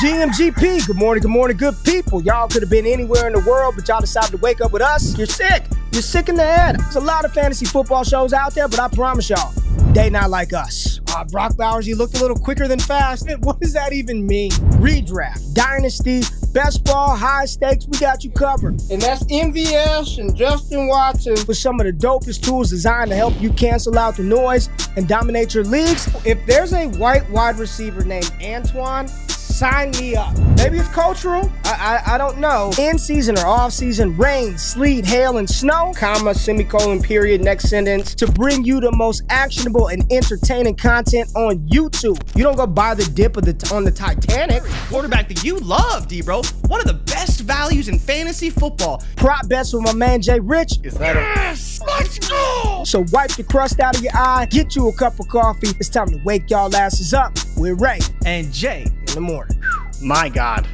GMGP, good morning, good people. Y'all could have been anywhere in the world, but y'all decided to wake up with us. You're sick. You're sick in the head. There's a lot of fantasy football shows out there, but I promise y'all, they not like us. Brock Bowers, you looked a little quicker than fast. What does that even mean? Redraft, dynasty, best ball, high stakes, we got you covered. And that's MVS and Justin Watson with some of the dopest tools designed to help you cancel out the noise and dominate your leagues. If there's a white wide receiver named Antoine, sign me up. Maybe it's cultural. I don't know. In season or off season, rain, sleet, hail, and snow, comma, semicolon, period, next sentence, to bring you the most actionable and entertaining content on YouTube. You don't go buy the dip on the Titanic. Quarterback that you love, D-Bro. One of the best values in fantasy football. Prop bets with my man Jay Rich. Is that yes! Let's go! So wipe the crust out of your eye, get you a cup of coffee. It's time to wake y'all asses up with Ray and Jay in the morning. My God.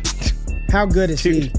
How good is he?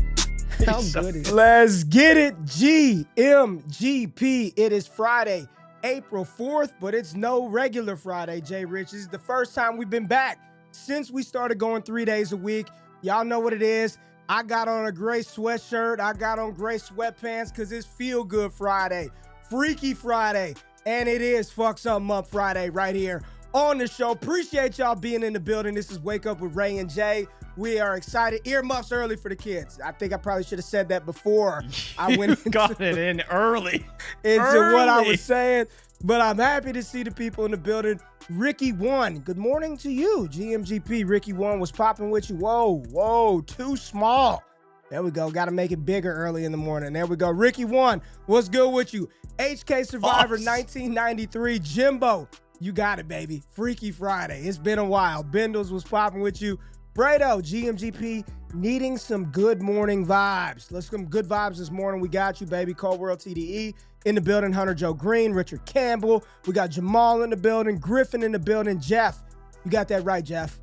How good is he? Let's get it, GMGP. It is Friday, April 4th, but it's no regular Friday, Jay Rich. This is the first time we've been back since we started going 3 days a week. Y'all know what it is. I got on a gray sweatshirt. I got on gray sweatpants because it's Feel Good Friday, Freaky Friday, and it is Fuck Something Up Friday right here on the show. Appreciate y'all being in the building. This is Wake Up with Ray and Jay. We are excited. Earmuffs early for the kids. I think I probably should have said that before I went into, got it in early. What I was saying. But I'm happy to see the people in the building. Ricky One, good morning to you. GMGP, Ricky One was popping with you. Whoa, too small. There we go. Got to make it bigger early in the morning. There we go. Ricky One, what's good with you? HK Survivor 1993, Jimbo. You got it, baby. Freaky Friday. It's been a while. Bendels was popping with you. Brado, GMGP, needing some good morning vibes. Let's get some good vibes this morning. We got you, baby. Cold World TDE in the building. Hunter Joe Green, Richard Campbell. We got Jamal in the building. Griffin in the building. Jeff, you got that right, Jeff.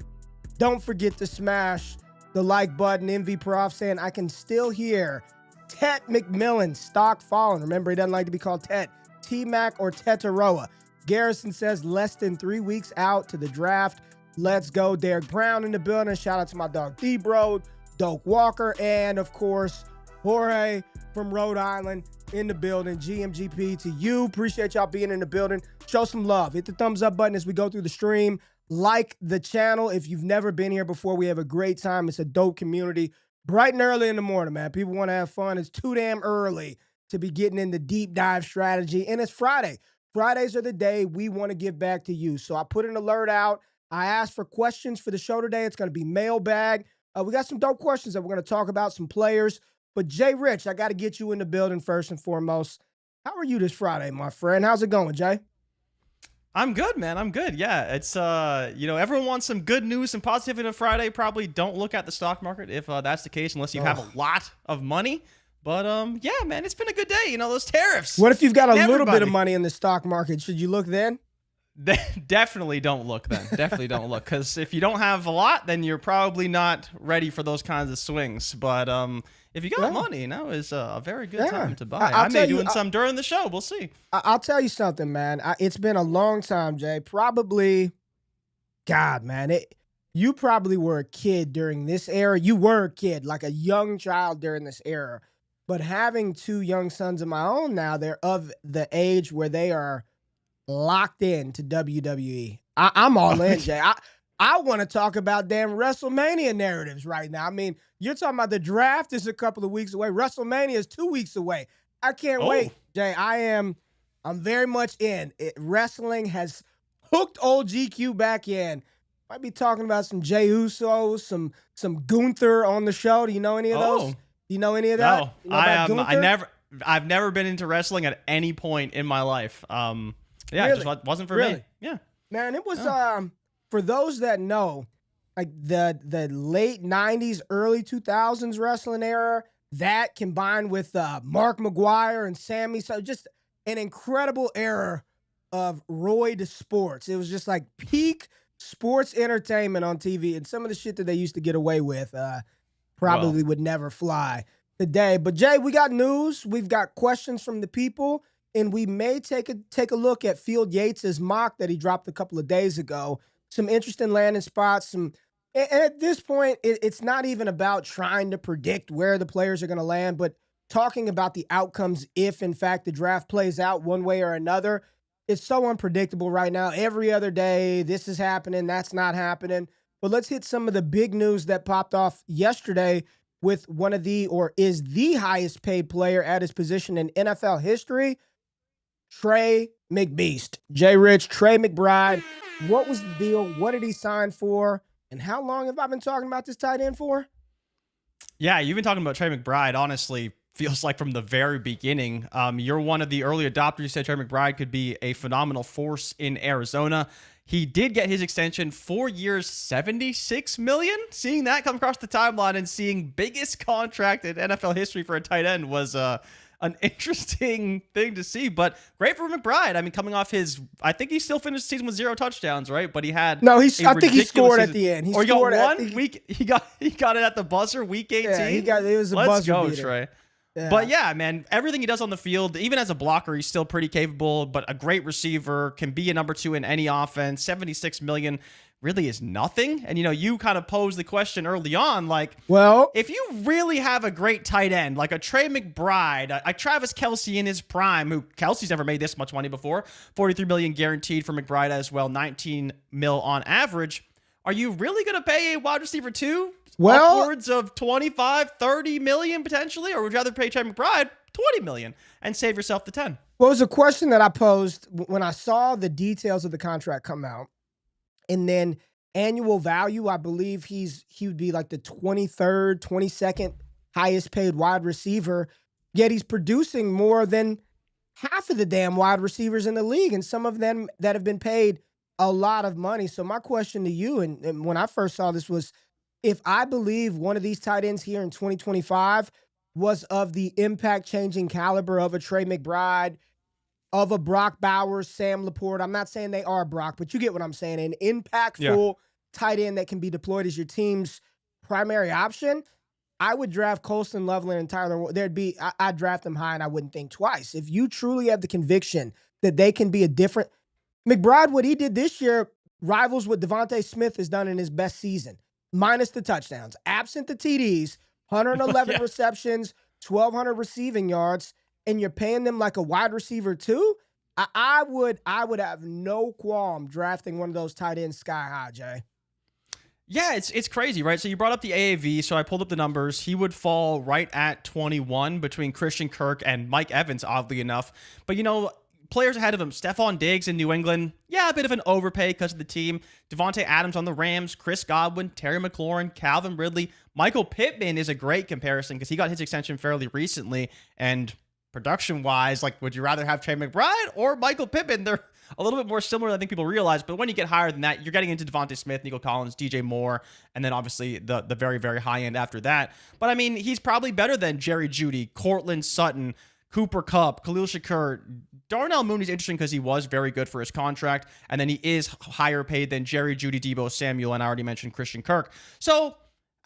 Don't forget to smash the like button. MV Prof saying, I can still hear Tet McMillan, stock falling. Remember, he doesn't like to be called Tet. T-Mac or Tetaroa. Garrison says less than 3 weeks out to the draft. Let's go. Derek Brown in the building. Shout out to my dog D-Bro, Doak Walker, and of course, Jorge from Rhode Island in the building. GMGP to you. Appreciate y'all being in the building. Show some love. Hit the thumbs up button as we go through the stream. Like the channel. If you've never been here before, we have a great time. It's a dope community. Bright and early in the morning, man. People want to have fun. It's too damn early to be getting into deep dive strategy. And it's Friday. Fridays are the day we want to give back to you. So I put an alert out. I asked for questions for the show today. It's going to be mailbag. We got some dope questions that we're going to talk about, some players. But Jay Rich, I got to get you in the building first and foremost. How are you this Friday, my friend? How's it going, Jay? I'm good, man. I'm good. Yeah, it's, everyone wants some good news and positivity on Friday. Probably don't look at the stock market if that's the case, unless you have a lot of money. But, yeah, man, it's been a good day. Those tariffs. What if you've got a little bit of money in the stock market? Should you look then? Definitely don't look then. Definitely don't look, because if you don't have a lot, then you're probably not ready for those kinds of swings. But if you got money, now is a very good time to buy. I may do some during the show. We'll see. I'll tell you something, man. It's been a long time, Jay. Probably, God, man. You probably were a kid during this era. You were a kid, like a young child during this era. But having two young sons of my own now, they're of the age where they are locked in to WWE. I'm all in, Jay. I want to talk about damn WrestleMania narratives right now. I mean, you're talking about the draft is a couple of weeks away. WrestleMania is 2 weeks away. I can't wait, Jay. I'm very much in. Wrestling has hooked old GQ back in. Might be talking about some Jey Uso, some Gunther on the show. Do you know any of those? Do you know any of that? No, I've never been into wrestling at any point in my life. Yeah, really? It just wasn't for me. Yeah. Man, it was for those that know, like the late 90s, early 2000s wrestling era, that combined with Mark McGuire and Sammy, so just an incredible era of roid sports. It was just like peak sports entertainment on TV, and some of the shit that they used to get away with probably would never fly today. But Jay, we got news. We've got questions from the people. And we may take a look at Field Yates' mock that he dropped a couple of days ago. Some interesting landing spots, some And at this point, it's not even about trying to predict where the players are going to land, but talking about the outcomes if, in fact, the draft plays out one way or another. It's so unpredictable right now. Every other day, this is happening, that's not happening. But let's hit some of the big news that popped off yesterday with one of the, or is the highest paid player at his position in NFL history, Trey McBeast. J. Rich, Trey McBride. What was the deal? What did he sign for? And how long have I been talking about this tight end for? Yeah, you've been talking about Trey McBride, honestly, feels like from the very beginning. You're one of the early adopters. You said Trey McBride could be a phenomenal force in Arizona. He did get his extension, 4 years, $76 million. Seeing that come across the timeline and seeing biggest contract in NFL history for a tight end was an interesting thing to see, but great for McBride. I mean, coming off I think he still finished the season with 0 touchdowns, right? But he had I think he scored at the end. He got one week. He got it at the buzzer, week 18. Yeah, it was a Let's buzzer go, beater. Trey. Yeah. But yeah, man, everything he does on the field, even as a blocker, he's still pretty capable, but a great receiver, can be a number 2 in any offense. $76 million really is nothing. And, you kind of posed the question early on, like, well, if you really have a great tight end, like a Trey McBride, a Travis Kelce in his prime, who Kelsey's never made this much money before, $43 million guaranteed for McBride as well, 19 mil on average. Are you really going to pay a wide receiver 2 upwards of 25, 30 million potentially? Or would you rather pay Trey McBride 20 million and save yourself the 10? Well, it was a question that I posed when I saw the details of the contract come out. And then annual value, I believe he would be like the 23rd, 22nd highest paid wide receiver. Yet he's producing more than half of the damn wide receivers in the league, and some of them that have been paid a lot of money. So my question to you, and when I first saw this, was if I believe one of these tight ends here in 2025 was of the impact-changing caliber of a Trey McBride, of a Brock Bowers, Sam Laporte. I'm not saying they are Brock, but you get what I'm saying. An impactful tight end that can be deployed as your team's primary option. I would draft Colston Loveland and Tyler. I'd draft them high and I wouldn't think twice. If you truly have the conviction that they can be a different McBride, what he did this year rivals what Devontae Smith has done in his best season, minus the touchdowns, absent the TDs, 111 receptions, 1,200 receiving yards, and you're paying them like a wide receiver too. I would have no qualm drafting one of those tight ends sky high, Jay. Yeah, it's crazy, right? So you brought up the AAV, so I pulled up the numbers. He would fall right at 21 between Christian Kirk and Mike Evans, oddly enough. But, players ahead of him, Stephon Diggs in New England, a bit of an overpay because of the team. Devontae Adams on the Rams, Chris Godwin, Terry McLaurin, Calvin Ridley. Michael Pittman is a great comparison because he got his extension fairly recently, and production-wise, like, would you rather have Trey McBride or Michael Pittman? They're a little bit more similar than I think people realize, but when you get higher than that, you're getting into Devontae Smith, Nico Collins, DJ Moore, and then obviously the very, very high end after that. But I mean, he's probably better than Jerry Jeudy, Cortland Sutton, Cooper Kupp, Khalil Shakur. Darnell Mooney's interesting because he was very good for his contract, and then he is higher paid than Jerry Jeudy, Deebo Samuel, and I already mentioned Christian Kirk. So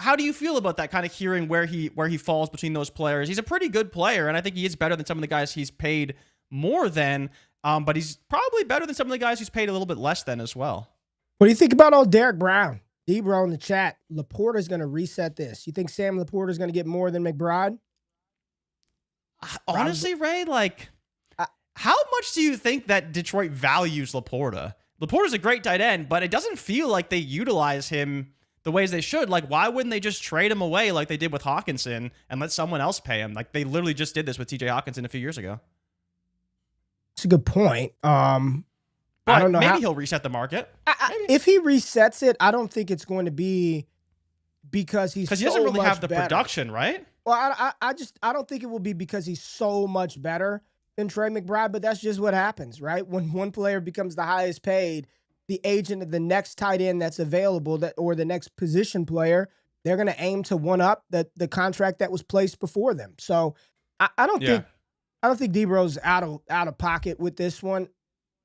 how do you feel about that, kind of hearing where he falls between those players? He's a pretty good player, and I think he is better than some of the guys he's paid more than, but he's probably better than some of the guys he's paid a little bit less than as well. What do you think about old Derek Brown? D-Bro in the chat. Laporta's going to reset this. You think Sam Laporta's going to get more than McBride? Honestly, Ray, how much do you think that Detroit values Laporta? Laporta's a great tight end, but it doesn't feel like they utilize him the ways they should. Like, why wouldn't they just trade him away like they did with Hawkinson and let someone else pay him? Like, they literally just did this with TJ Hawkinson a few years ago. It's a good point. I don't know. Maybe he'll reset the market. If he resets it, I don't think it's going to be because he doesn't really have the production, right? Well, I don't think it will be because he's so much better than Trey McBride, but that's just what happens, right? When one player becomes the highest paid, the agent of the next tight end that's available, or the next position player, they're going to aim to one up the contract that was placed before them. So I don't think D-Bro's out of pocket with this one.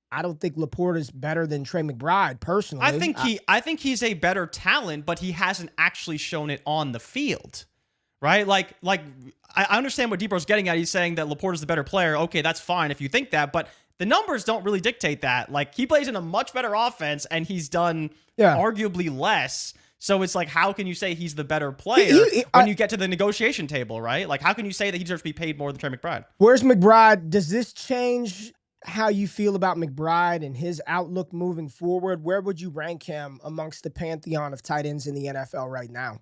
I don't think Laporta's better than Trey McBride personally. I think he's a better talent, but he hasn't actually shown it on the field. Right? Like I understand what D-Bro's getting at. He's saying that Laporta's the better player. Okay, that's fine if you think that, but the numbers don't really dictate that. Like, he plays in a much better offense, and he's done arguably less So it's like, how can you say he's the better player when you get to the negotiation table, right? Like, how can you say that he deserves to be paid more than Trey McBride? Where's McBride? Does this change how you feel about McBride and his outlook moving forward? Where would you rank him amongst the pantheon of tight ends in the NFL right now?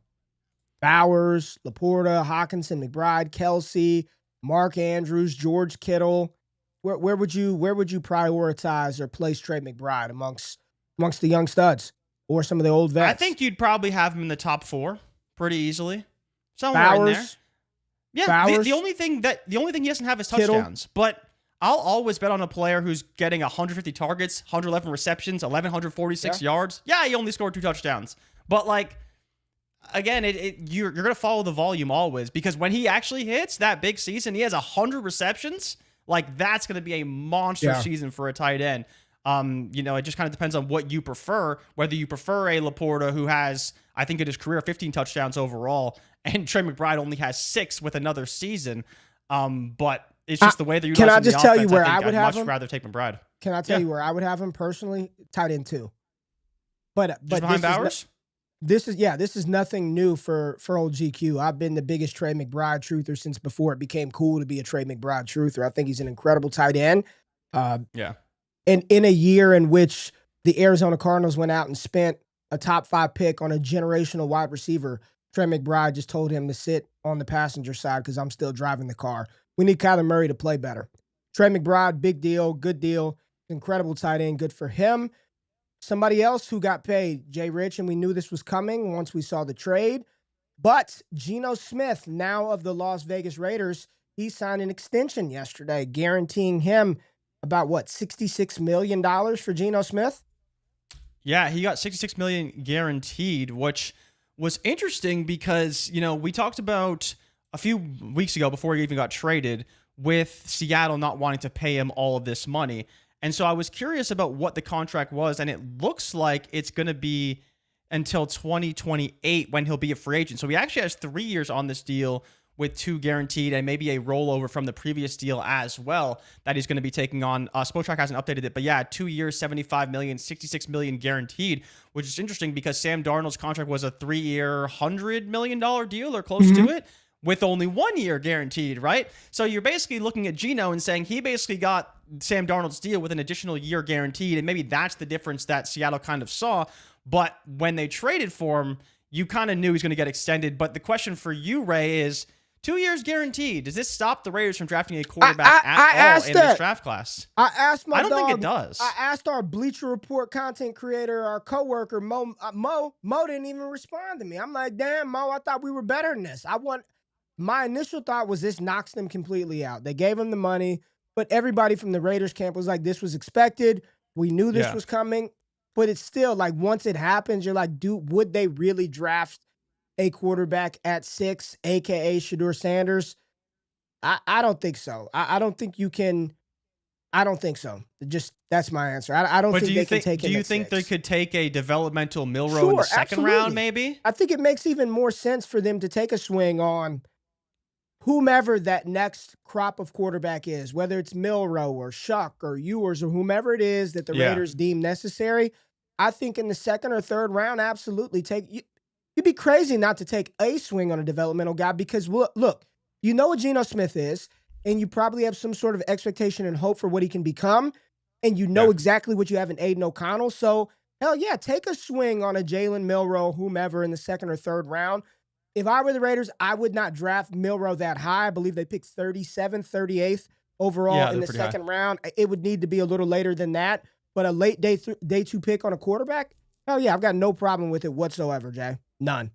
Bowers, Laporta, Hawkinson, McBride, Kelsey, Mark Andrews, George Kittle. Where would you prioritize or place Trey McBride amongst the young studs or some of the old vets? I think you'd probably have him in the top 4 pretty easily. Somewhere in there. Yeah, Bowers, the only thing he doesn't have is touchdowns. Kittle. But I'll always bet on a player who's getting 150 targets, 111 receptions, 1,146 yards. Yeah, he only scored 2 touchdowns. But like, again, you're going to follow the volume always, because when he actually hits that big season, he has 100 receptions. Like, that's going to be a monster season for a tight end. It just kind of depends on what you prefer, whether you prefer a Laporta who has, I think in his career, 15 touchdowns overall, and Trey McBride only has 6 with another season. But it's just the way that you can I just tell you where I would have him? I'd much rather take McBride. Can I tell you where I would have him personally? Tight end 2. But behind Bowers? This is nothing new for old GQ. I've been the biggest Trey McBride truther since before it became cool to be a Trey McBride truther. I think he's an incredible tight end. And in a year in which the Arizona Cardinals went out and spent a top 5 pick on a generational wide receiver, Trey McBride just told him to sit on the passenger side because I'm still driving the car. We need Kyler Murray to play better. Trey McBride, big deal, good deal, incredible tight end, good for him. Somebody else who got paid, Jay Rich, and we knew this was coming once we saw the trade. But Geno Smith, now of the Las Vegas Raiders, he signed an extension yesterday, guaranteeing him about, $66 million for Geno Smith? Yeah, he got $66 million guaranteed, which was interesting because, we talked about a few weeks ago before he even got traded with Seattle not wanting to pay him all of this money. And so I was curious about what the contract was, and it looks like it's going to be until 2028 when he'll be a free agent. So he actually has 3 years on this deal with 2 guaranteed and maybe a rollover from the previous deal as well that he's going to be taking on. Spotrac hasn't updated it, but yeah, 2 years, $75 million, $66 million guaranteed, which is interesting because Sam Darnold's contract was a 3-year, $100 million deal or close to it, with only 1 year guaranteed, right? So you're basically looking at Geno and saying he basically got Sam Darnold's deal with an additional year guaranteed, and maybe that's the difference that Seattle kind of saw. But when they traded for him, you kind of knew he was going to get extended. But the question for you, Ray, is 2 years guaranteed. Does this stop the Raiders from drafting a quarterback at all in this draft class? I don't think it does. I asked our Bleacher Report content creator, our coworker, Mo. Mo didn't even respond to me. I'm like, damn, Mo, I thought we were better than this. My initial thought was this knocks them completely out. They gave him the money, but everybody from the Raiders camp was like, this was expected. We knew this was coming. But it's still like, once it happens, you're like, dude, would they really draft a quarterback at 6, a.k.a. Shedeur Sanders? I don't think so. I don't think you can. I don't think so. That's my answer. I don't think they can take him. Do you think they could take a developmental Milroe in the second round, maybe? I think it makes even more sense for them to take a swing on whomever that next crop of quarterback is, whether it's Milroe or Shuck or Ewers or whomever it is that the Raiders deem necessary. I think in the second or third round, absolutely you'd be crazy not to take a swing on a developmental guy because, look, you know what Geno Smith is, and you probably have some sort of expectation and hope for what he can become, and you know exactly what you have in Aiden O'Connell. So, hell yeah, take a swing on a Jalen, Milroe, whomever in the second or third round. If I were the Raiders, I would not draft Milroe that high. I believe they picked 37th, 38th overall in the second round. It would need to be a little later than that. But a late day 2 pick on a quarterback, hell yeah, I've got no problem with it whatsoever, Jay. None.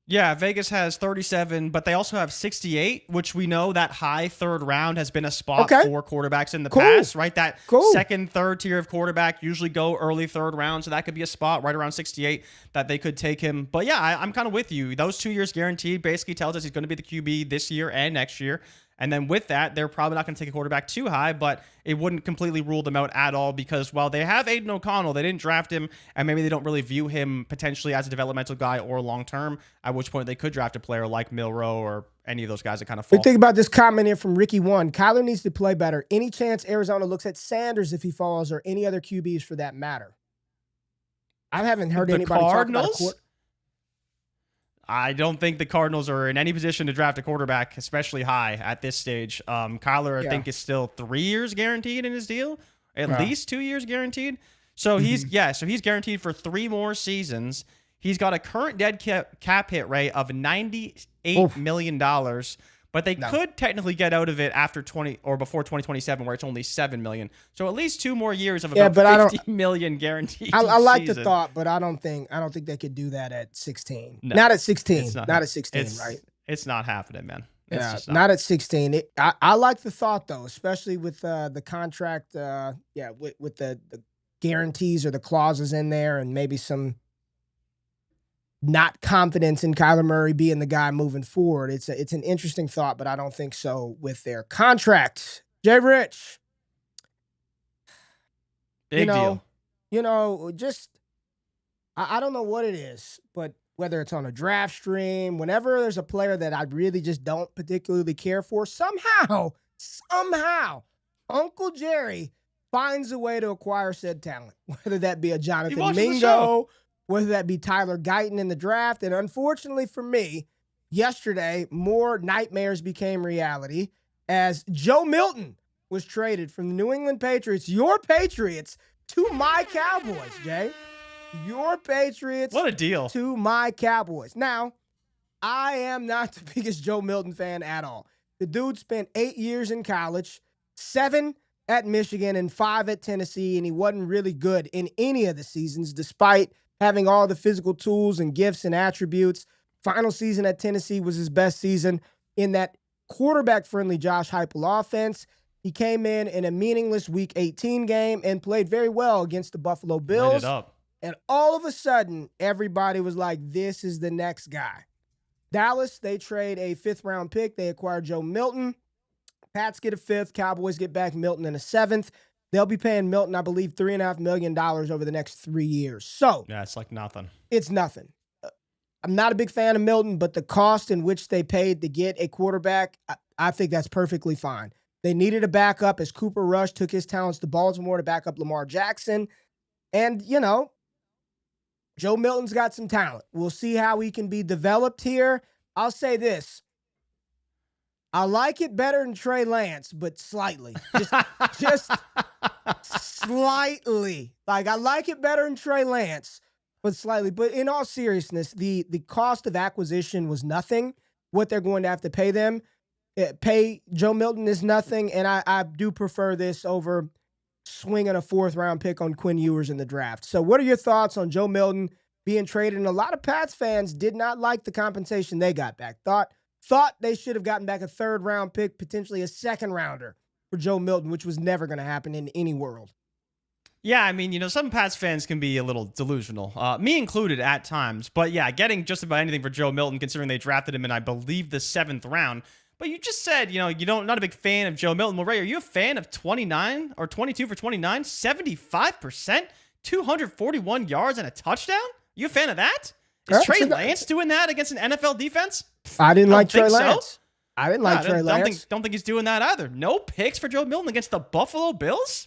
Yeah, Vegas has 37, but they also have 68, which we know that high third round has been a spot for quarterbacks in the past, right? That second, third tier of quarterback usually go early third round, so that could be a spot right around 68 that they could take him. But yeah, I'm kind of with you. Those 2 years guaranteed basically tells us he's going to be the QB this year and next year. And then with that, they're probably not going to take a quarterback too high, but it wouldn't completely rule them out at all because while they have Aiden O'Connell, they didn't draft him, and maybe they don't really view him potentially as a developmental guy or long-term, at which point they could draft a player like Milroe or any of those guys that kind of fall. Think about this comment here from Ricky One. Kyler needs to play better. Any chance Arizona looks at Sanders if he falls, or any other QBs for that matter? I haven't heard anybody talk about I don't think the Cardinals are in any position to draft a quarterback, especially high at this stage. Kyler, I think, is still 3 years guaranteed in his deal, at least 2 years guaranteed. So he's guaranteed for 3 more seasons. He's got a current dead cap hit rate of $98 million, but they could technically get out of it after before 2027, where it's only $7 million. So at least 2 more years of about $50 million guaranteed. I like the thought, but I don't think they could do that at 16. No, not at 16. Not at 16, right? It's not happening, man. It's not at 16. I like the thought though, especially with the contract. With the guarantees or the clauses in there, and maybe some not confidence in Kyler Murray being the guy moving forward. It's an interesting thought, but I don't think so with their contract. Jay Rich. Big deal. Just I don't know what it is, but whether it's on a draft stream, whenever there's a player that I really just don't particularly care for, somehow, Uncle Jerry finds a way to acquire said talent, whether that be a Jonathan Mingo, whether that be Tyler Guyton in the draft. And unfortunately for me, yesterday, more nightmares became reality as Joe Milton was traded from the New England Patriots, your Patriots, to my Cowboys, Jay. Your Patriots. What a deal. To my Cowboys. Now, I am not the biggest Joe Milton fan at all. The dude spent 8 years in college, 7 at Michigan and 5 at Tennessee, and he wasn't really good in any of the seasons, despite having all the physical tools and gifts and attributes. Final season at Tennessee was his best season in that quarterback-friendly Josh Heupel offense. He came in a meaningless Week 18 game and played very well against the Buffalo Bills. Light it up. And all of a sudden, everybody was like, this is the next guy. Dallas, they trade a 5th-round pick. They acquire Joe Milton. Pats get a 5th. Cowboys get back Milton in a 7th. They'll be paying Milton, I believe, $3.5 million over the next 3 years. So yeah, it's like nothing. It's nothing. I'm not a big fan of Milton, but the cost in which they paid to get a quarterback, I think that's perfectly fine. They needed a backup as Cooper Rush took his talents to Baltimore to back up Lamar Jackson. And, Joe Milton's got some talent. We'll see how he can be developed here. I'll say this. I like it better than Trey Lance, but slightly. Just slightly. Like, I like it better than Trey Lance, but slightly. But in all seriousness, the cost of acquisition was nothing. What they're going to have to pay Joe Milton is nothing, and I do prefer this over swinging a 4th-round pick on Quinn Ewers in the draft. So what are your thoughts on Joe Milton being traded? And a lot of Pats fans did not like the compensation they got back. Thought they should have gotten back a 3rd-round pick, potentially a 2nd-rounder for Joe Milton, which was never going to happen in any world. Yeah, I mean, some Pats fans can be a little delusional, me included at times. But yeah, getting just about anything for Joe Milton, considering they drafted him in, I believe, the 7th round. But you just said, not a big fan of Joe Milton. Well, Ray, are you a fan of 29 or 22 for 29, 75%, 241 yards and a touchdown? You a fan of that? Is Trey Lance doing that against an NFL defense? I didn't like Trey Lance. I didn't like Trey Lance. Don't think he's doing that either. No picks for Joe Milton against the Buffalo Bills?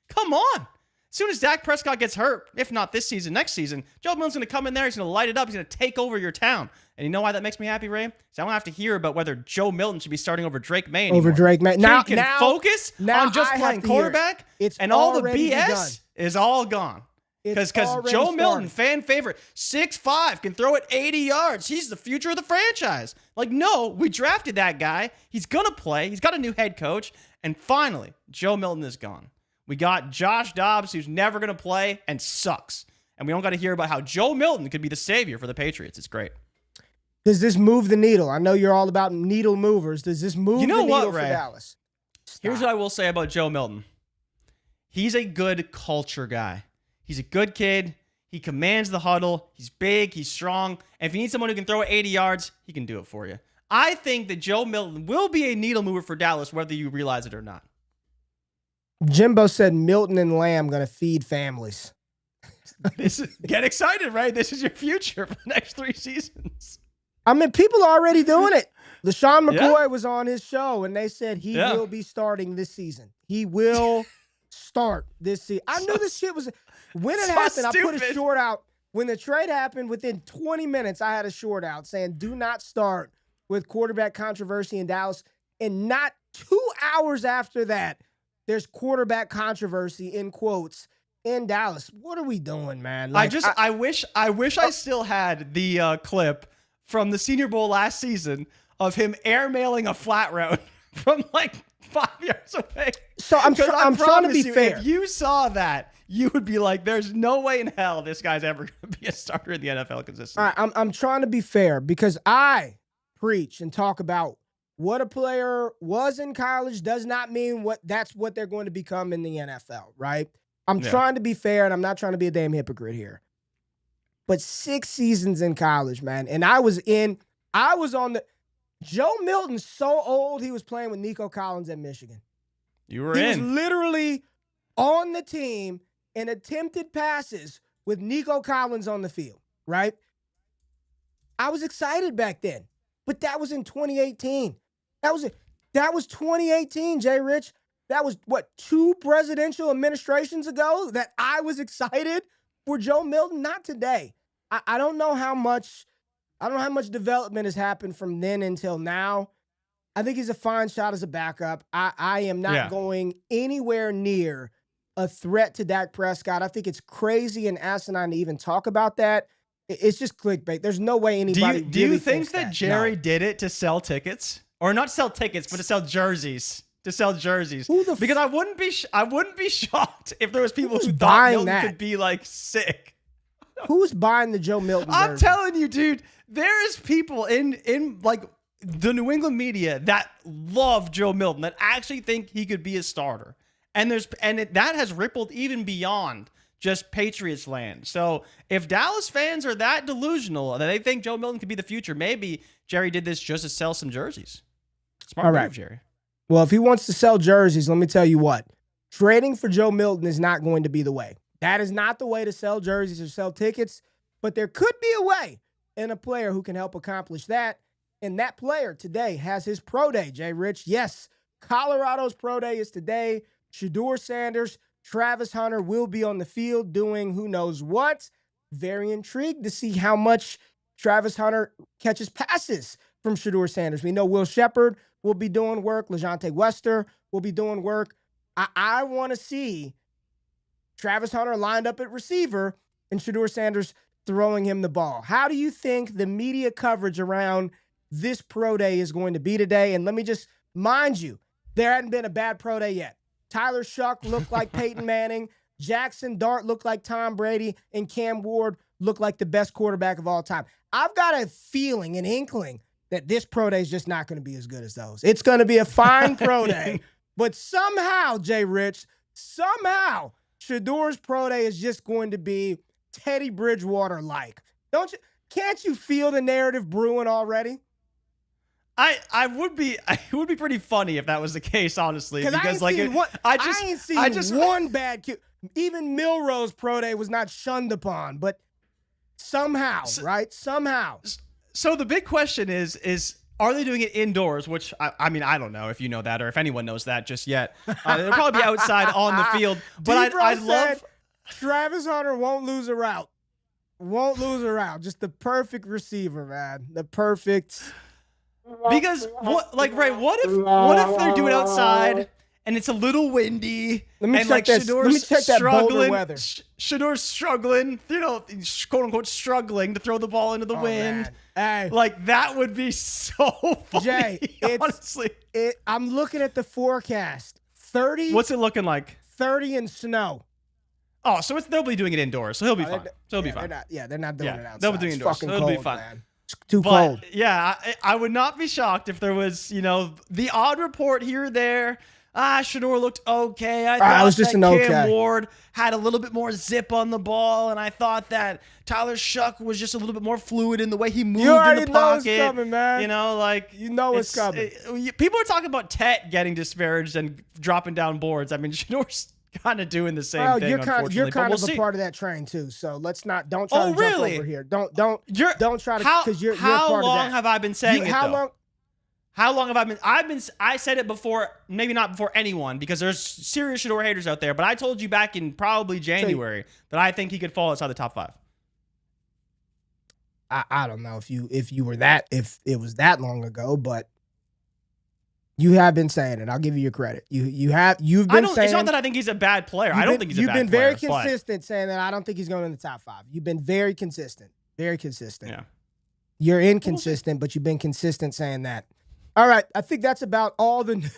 Come on. As soon as Dak Prescott gets hurt, if not this season, next season, Joe Milton's going to come in there. He's going to light it up. He's going to take over your town. And you know why that makes me happy, Ray? So I don't have to hear about whether Joe Milton should be starting over Drake May anymore. Over Drake May. Now he can focus on just playing quarterback, and all the BS is all gone. Because Joe Milton, fan favorite, 6'5", can throw it 80 yards. He's the future of the franchise. Like, no, we drafted that guy. He's going to play. He's got a new head coach. And finally, Joe Milton is gone. We got Josh Dobbs, who's never going to play and sucks. And we don't got to hear about how Joe Milton could be the savior for the Patriots. It's great. Does this move the needle? I know you're all about needle movers. Does this move the needle for Dallas? Here's what I will say about Joe Milton. He's a good culture guy. He's a good kid. He commands the huddle. He's big. He's strong. And if you need someone who can throw it 80 yards, he can do it for you. I think that Joe Milton will be a needle mover for Dallas, whether you realize it or not. Jimbo said Milton and Lamb going to feed families. Get excited, right? This is your future for the next 3 seasons. I mean, people are already doing it. LaShawn McCoy was on his show, and they said he will be starting this season. He will start this season. I knew this shit was... When it happened, stupid. I put a short out when the trade happened, within 20 minutes, I had a short out saying, do not start with quarterback controversy in Dallas. And not 2 hours after that, there's quarterback controversy, in quotes, in Dallas. What are we doing, man? Like, I wish I still had the clip from the Senior Bowl last season of him airmailing a flat route from like 5 yards away. So I'm trying to be fair. If you saw that, you would be like, there's no way in hell this guy's ever going to be a starter in the NFL consistently. All right, I'm trying to be fair because I preach and talk about what a player was in college does not mean that's what they're going to become in the NFL, right? I'm trying to be fair, and I'm not trying to be a damn hypocrite here. But 6 seasons in college, man, and I was on the Joe Milton's so old he was playing with Nico Collins at Michigan. He was literally on the team and attempted passes with Nico Collins on the field, right? I was excited back then, but that was in 2018. That was 2018, Jay Rich. That was, 2 presidential administrations ago that I was excited for Joe Milton? Not today. I don't know how much development has happened from then until now. I think he's a fine shot as a backup. I am not going anywhere near a threat to Dak Prescott. I think it's crazy and asinine to even talk about that. It's just clickbait. There's no way anybody Do you think that Jerry did it to sell tickets? Or not sell tickets, but to sell jerseys. Because I wouldn't be shocked if there was people who thought Milton could be like sick. Who's buying the Joe Milton jersey? I'm telling you, dude, there is people in like the New England media that love Joe Milton, that actually think he could be a starter. And that has rippled even beyond just Patriots land. So if Dallas fans are that delusional that they think Joe Milton could be the future, maybe Jerry did this just to sell some jerseys. Smart move, Jerry. Well, if he wants to sell jerseys, let me tell you what. Trading for Joe Milton is not going to be the way. That is not the way to sell jerseys or sell tickets, but there could be a way and a player who can help accomplish that. And that player today has his pro day, Jay Rich. Yes, Colorado's pro day is today. Shedeur Sanders, Travis Hunter will be on the field doing who knows what. Very intrigued to see how much Travis Hunter catches passes from Shedeur Sanders. We know Will Shepard will be doing work. LeJonte Wester will be doing work. I want to see Travis Hunter lined up at receiver and Shedeur Sanders throwing him the ball. How do you think the media coverage around this pro day is going to be today? And let me just mind you, there hadn't been a bad pro day yet. Tyler Shuck looked like Peyton Manning. Jackson Dart looked like Tom Brady. And Cam Ward looked like the best quarterback of all time. I've got a feeling, an inkling, that this pro day is just not going to be as good as those. It's going to be a fine pro day. But somehow, Jay Rich, Shedeur's pro day is just going to be Teddy Bridgewater-like. Can't you feel the narrative brewing already? It would be pretty funny if that was the case, honestly. Because I ain't seen one bad kid. Even Milroe's pro day was not shunned upon, but somehow, right? Somehow. So the big question is are they doing it indoors? Which I mean, I don't know if you know that or if anyone knows that just yet. They'll probably be outside on the field. But I love Travis Hunter won't lose a route. Just the perfect receiver, man. The perfect. Because what if they're doing outside and it's a little windy Shedeur's weather. Shedeur's struggling, quote unquote struggling to throw the ball into the wind. Hey. Like that would be so funny. Jay, honestly. I'm looking at the forecast. 30. What's it looking like? 30 and snow. Oh, so they'll be doing it indoors, so he'll be fine. They're not doing it outside. They'll be doing it indoors, so it'll be fine. Man. It's too cold. Yeah, I would not be shocked if there was, the odd report here or there. Shedeur looked okay. I thought was just that Cam Ward had a little bit more zip on the ball, and I thought that Tyler Shuck was just a little bit more fluid in the way he moved in the pocket. You already know it's coming, man. It's coming. People are talking about Tet getting disparaged and dropping down boards. I mean, Shedeur's kind of doing the same thing. You're kind of a part of that train too. So don't try to jump over here. Don't try to, because you're part of that. How long have I been saying it? How long have I been? I said it before, maybe not before anyone, because there's serious Shedeur haters out there. But I told you back in probably January that I think he could fall outside the top 5. I don't know if you were that, if it was that long ago, but you have been saying it. I'll give you your credit. You've been saying. It's not that I think he's a bad player. I don't think he's a bad player. You've been very consistent saying that I don't think he's going in the top 5. You've been very consistent. Very consistent. Yeah. You're inconsistent, but you've been consistent saying that. All right. I think that's about all the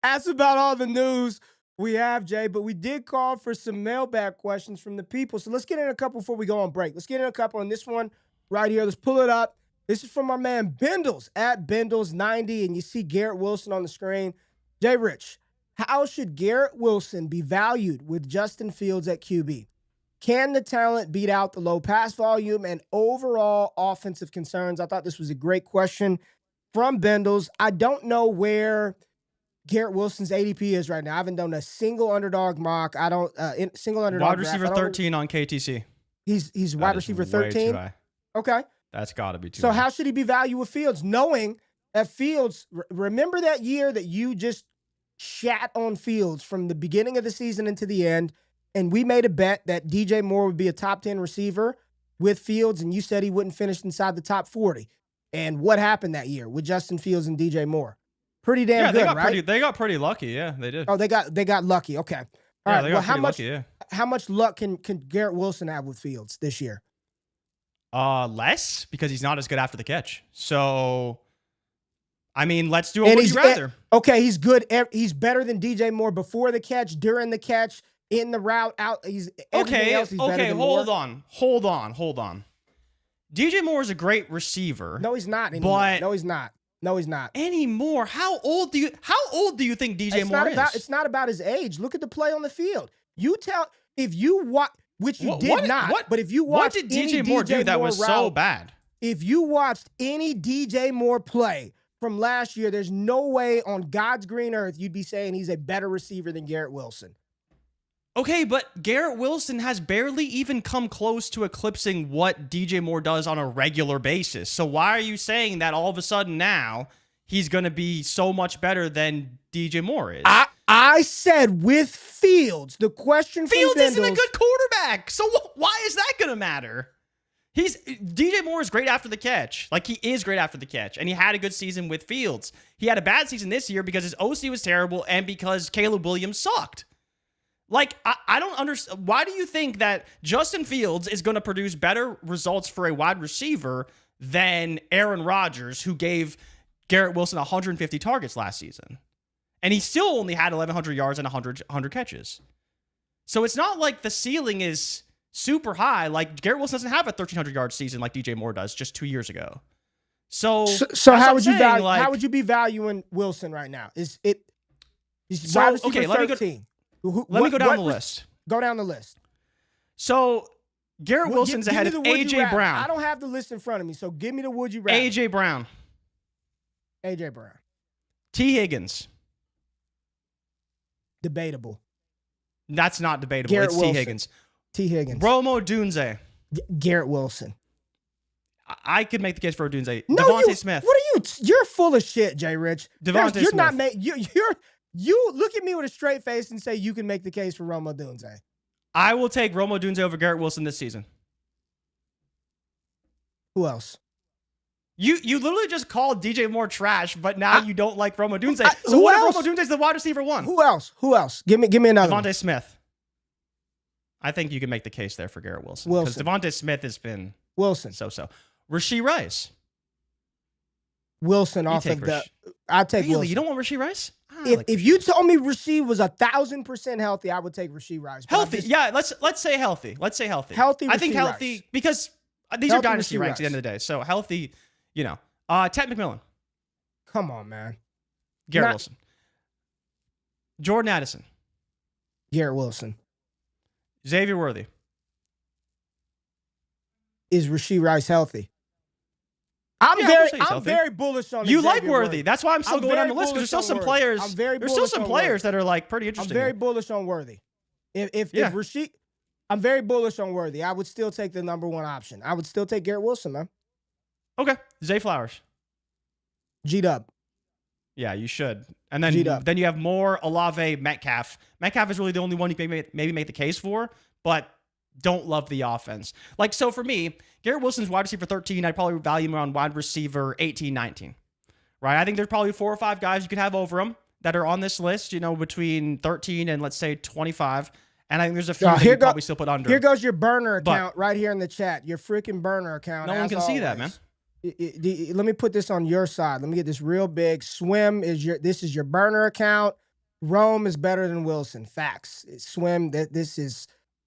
that's about all the news we have, Jay. But we did call for some mailbag questions from the people. So let's get in a couple before we go on break. Let's get in a couple on this one right here. Let's pull it up. This is from our man Bendels at Bendels90, and you see Garrett Wilson on the screen. Jay Rich, how should Garrett Wilson be valued with Justin Fields at QB? Can the talent beat out the low pass volume and overall offensive concerns? I thought this was a great question from Bendels. I don't know where Garrett Wilson's ADP is right now. I haven't done a single underdog mock. I don't single underdog. Wide receiver 13 on KTC. He's wide receiver 13. Okay. That's got to be too So high. how should he be valued with Fields? Knowing that Fields, remember that year that you just shat on Fields from the beginning of the season into the end, and we made a bet that DJ Moore would be a top 10 receiver with Fields, and you said he wouldn't finish inside the top 40. And what happened that year with Justin Fields and DJ Moore? Pretty damn good, right? They got pretty lucky. Yeah, they did. Oh, they got lucky. Okay. All right. Well, how much luck can Garrett Wilson have with Fields this year? Less, because he's not as good after the catch. So, I mean, let's do a would you rather. Okay, he's good. He's better than DJ Moore before the catch, during the catch, in the route, out. He's better than hold Moore. on. DJ Moore is a great receiver. No, he's not anymore. No, he's not anymore. How old do you think DJ Moore is? It's not about his age. Look at the play on the field. If you watch. Which you did not. But if you watched what did DJ Moore do that was so bad? If you watched any DJ Moore play from last year, there's no way on God's green earth you'd be saying he's a better receiver than Garrett Wilson. Okay, but Garrett Wilson has barely even come close to eclipsing what DJ Moore does on a regular basis. So why are you saying that all of a sudden now he's going to be so much better than DJ Moore is? I said with Fields. The question from Fields isn't a good quarterback. So why is that going to matter? DJ Moore is great after the catch. Like, he is great after the catch. And he had a good season with Fields. He had a bad season this year because his OC was terrible and because Caleb Williams sucked. Like, I don't understand. Why do you think that Justin Fields is going to produce better results for a wide receiver than Aaron Rodgers, who gave Garrett Wilson 150 targets last season? And he still only had 1,100 yards and 100 catches. So it's not like the ceiling is super high. Like, Garrett Wilson doesn't have a 1,300-yard season like DJ Moore does just 2 years ago. So how would you be valuing Wilson right now? Is it? Wide receiver 13. Let me go down the list. Go down the list. So Garrett Wilson's ahead of A.J. Brown. I don't have the list in front of me, so give me the would you rather. A.J. Brown. T. Higgins. Debatable. That's not debatable. Garrett it's Wilson. T. Higgins. Rome Odunze. Garrett Wilson. I could make the case for Odunze. No, Devontae Smith. What are you? You're full of shit, Jay Rich. Devontae You're Smith. not. You look at me with a straight face and say you can make the case for Rome Odunze. I will take Rome Odunze over Garrett Wilson this season. Who else? You literally just called DJ Moore trash, but now you don't like Rome Odunze. So what if Rome Odunze is the wide receiver 1? Who else? Give me another. Devontae Smith. I think you can make the case there for Garrett Wilson. Because Devontae Smith has been so. Rashee Rice. Wilson off of the. I take really? Wilson. You don't want Rashee Rice? If you told me Rashee was 1,000% healthy, I would take Rashee Rice. Healthy, yeah. Let's say healthy. Healthy. I think healthy Rice. Because these are dynasty ranks at the end of the day. So healthy, Ted McMillan. Come on, man. Garrett Wilson. Jordan Addison. Garrett Wilson. Xavier Worthy. Is Rashee Rice healthy? I'm very bullish on you. Xavier like Worthy. Worthy. That's why I'm still going down the list because there's still some players. There's still some players that are like pretty interesting. I'm very bullish on Worthy. If Rashee, I'm very bullish on Worthy. I would still take the number 1 option. I would still take Garrett Wilson, man. Okay, Zay Flowers. G-Dub. Yeah, you should. And then you have Moore, Olave, Metcalf. Metcalf is really the only one you can maybe make the case for, but don't love the offense. Like, so for me, Garrett Wilson's wide receiver 13. I'd probably value him around wide receiver 18, 19. Right? I think there's probably 4 or 5 guys you could have over him that are on this list, between 13 and let's say 25. And I think there's a few that you probably still put under. Here goes your burner account right here in the chat. Your freaking burner account. No one can see that, man. Let me put this on your side. Let me get this real big. This is your burner account. Rome is better than Wilson. Facts. Swim,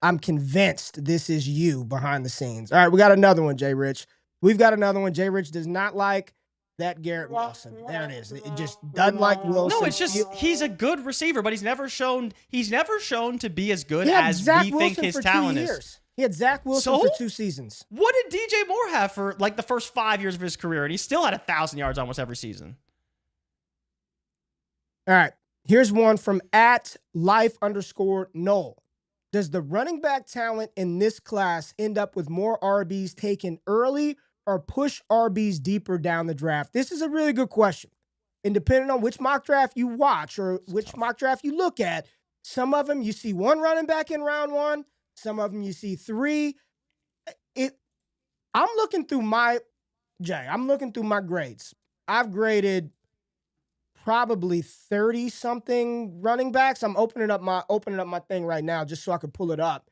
I'm convinced this is you behind the scenes. All right, we got another one, Jay Rich. We've got another one. Jay Rich does not like that Garrett Wilson. There it is. It just doesn't like Wilson. No, it's just he's a good receiver, but he's never shown to be as good as we think his talent is. He had Zach Wilson for 2 seasons. What did DJ Moore have for like the first 5 years of his career? And he still had 1,000 yards almost every season. All right. Here's one from @life_Noel. Does the running back talent in this class end up with more RBs taken early or push RBs deeper down the draft? This is a really good question. And depending on which mock draft you watch or which mock draft you look at, some of them you see 1 running back in round 1. Some of them you see 3. I'm looking through my grades. I've graded probably 30-something running backs. I'm opening up my thing right now just so I can pull it up.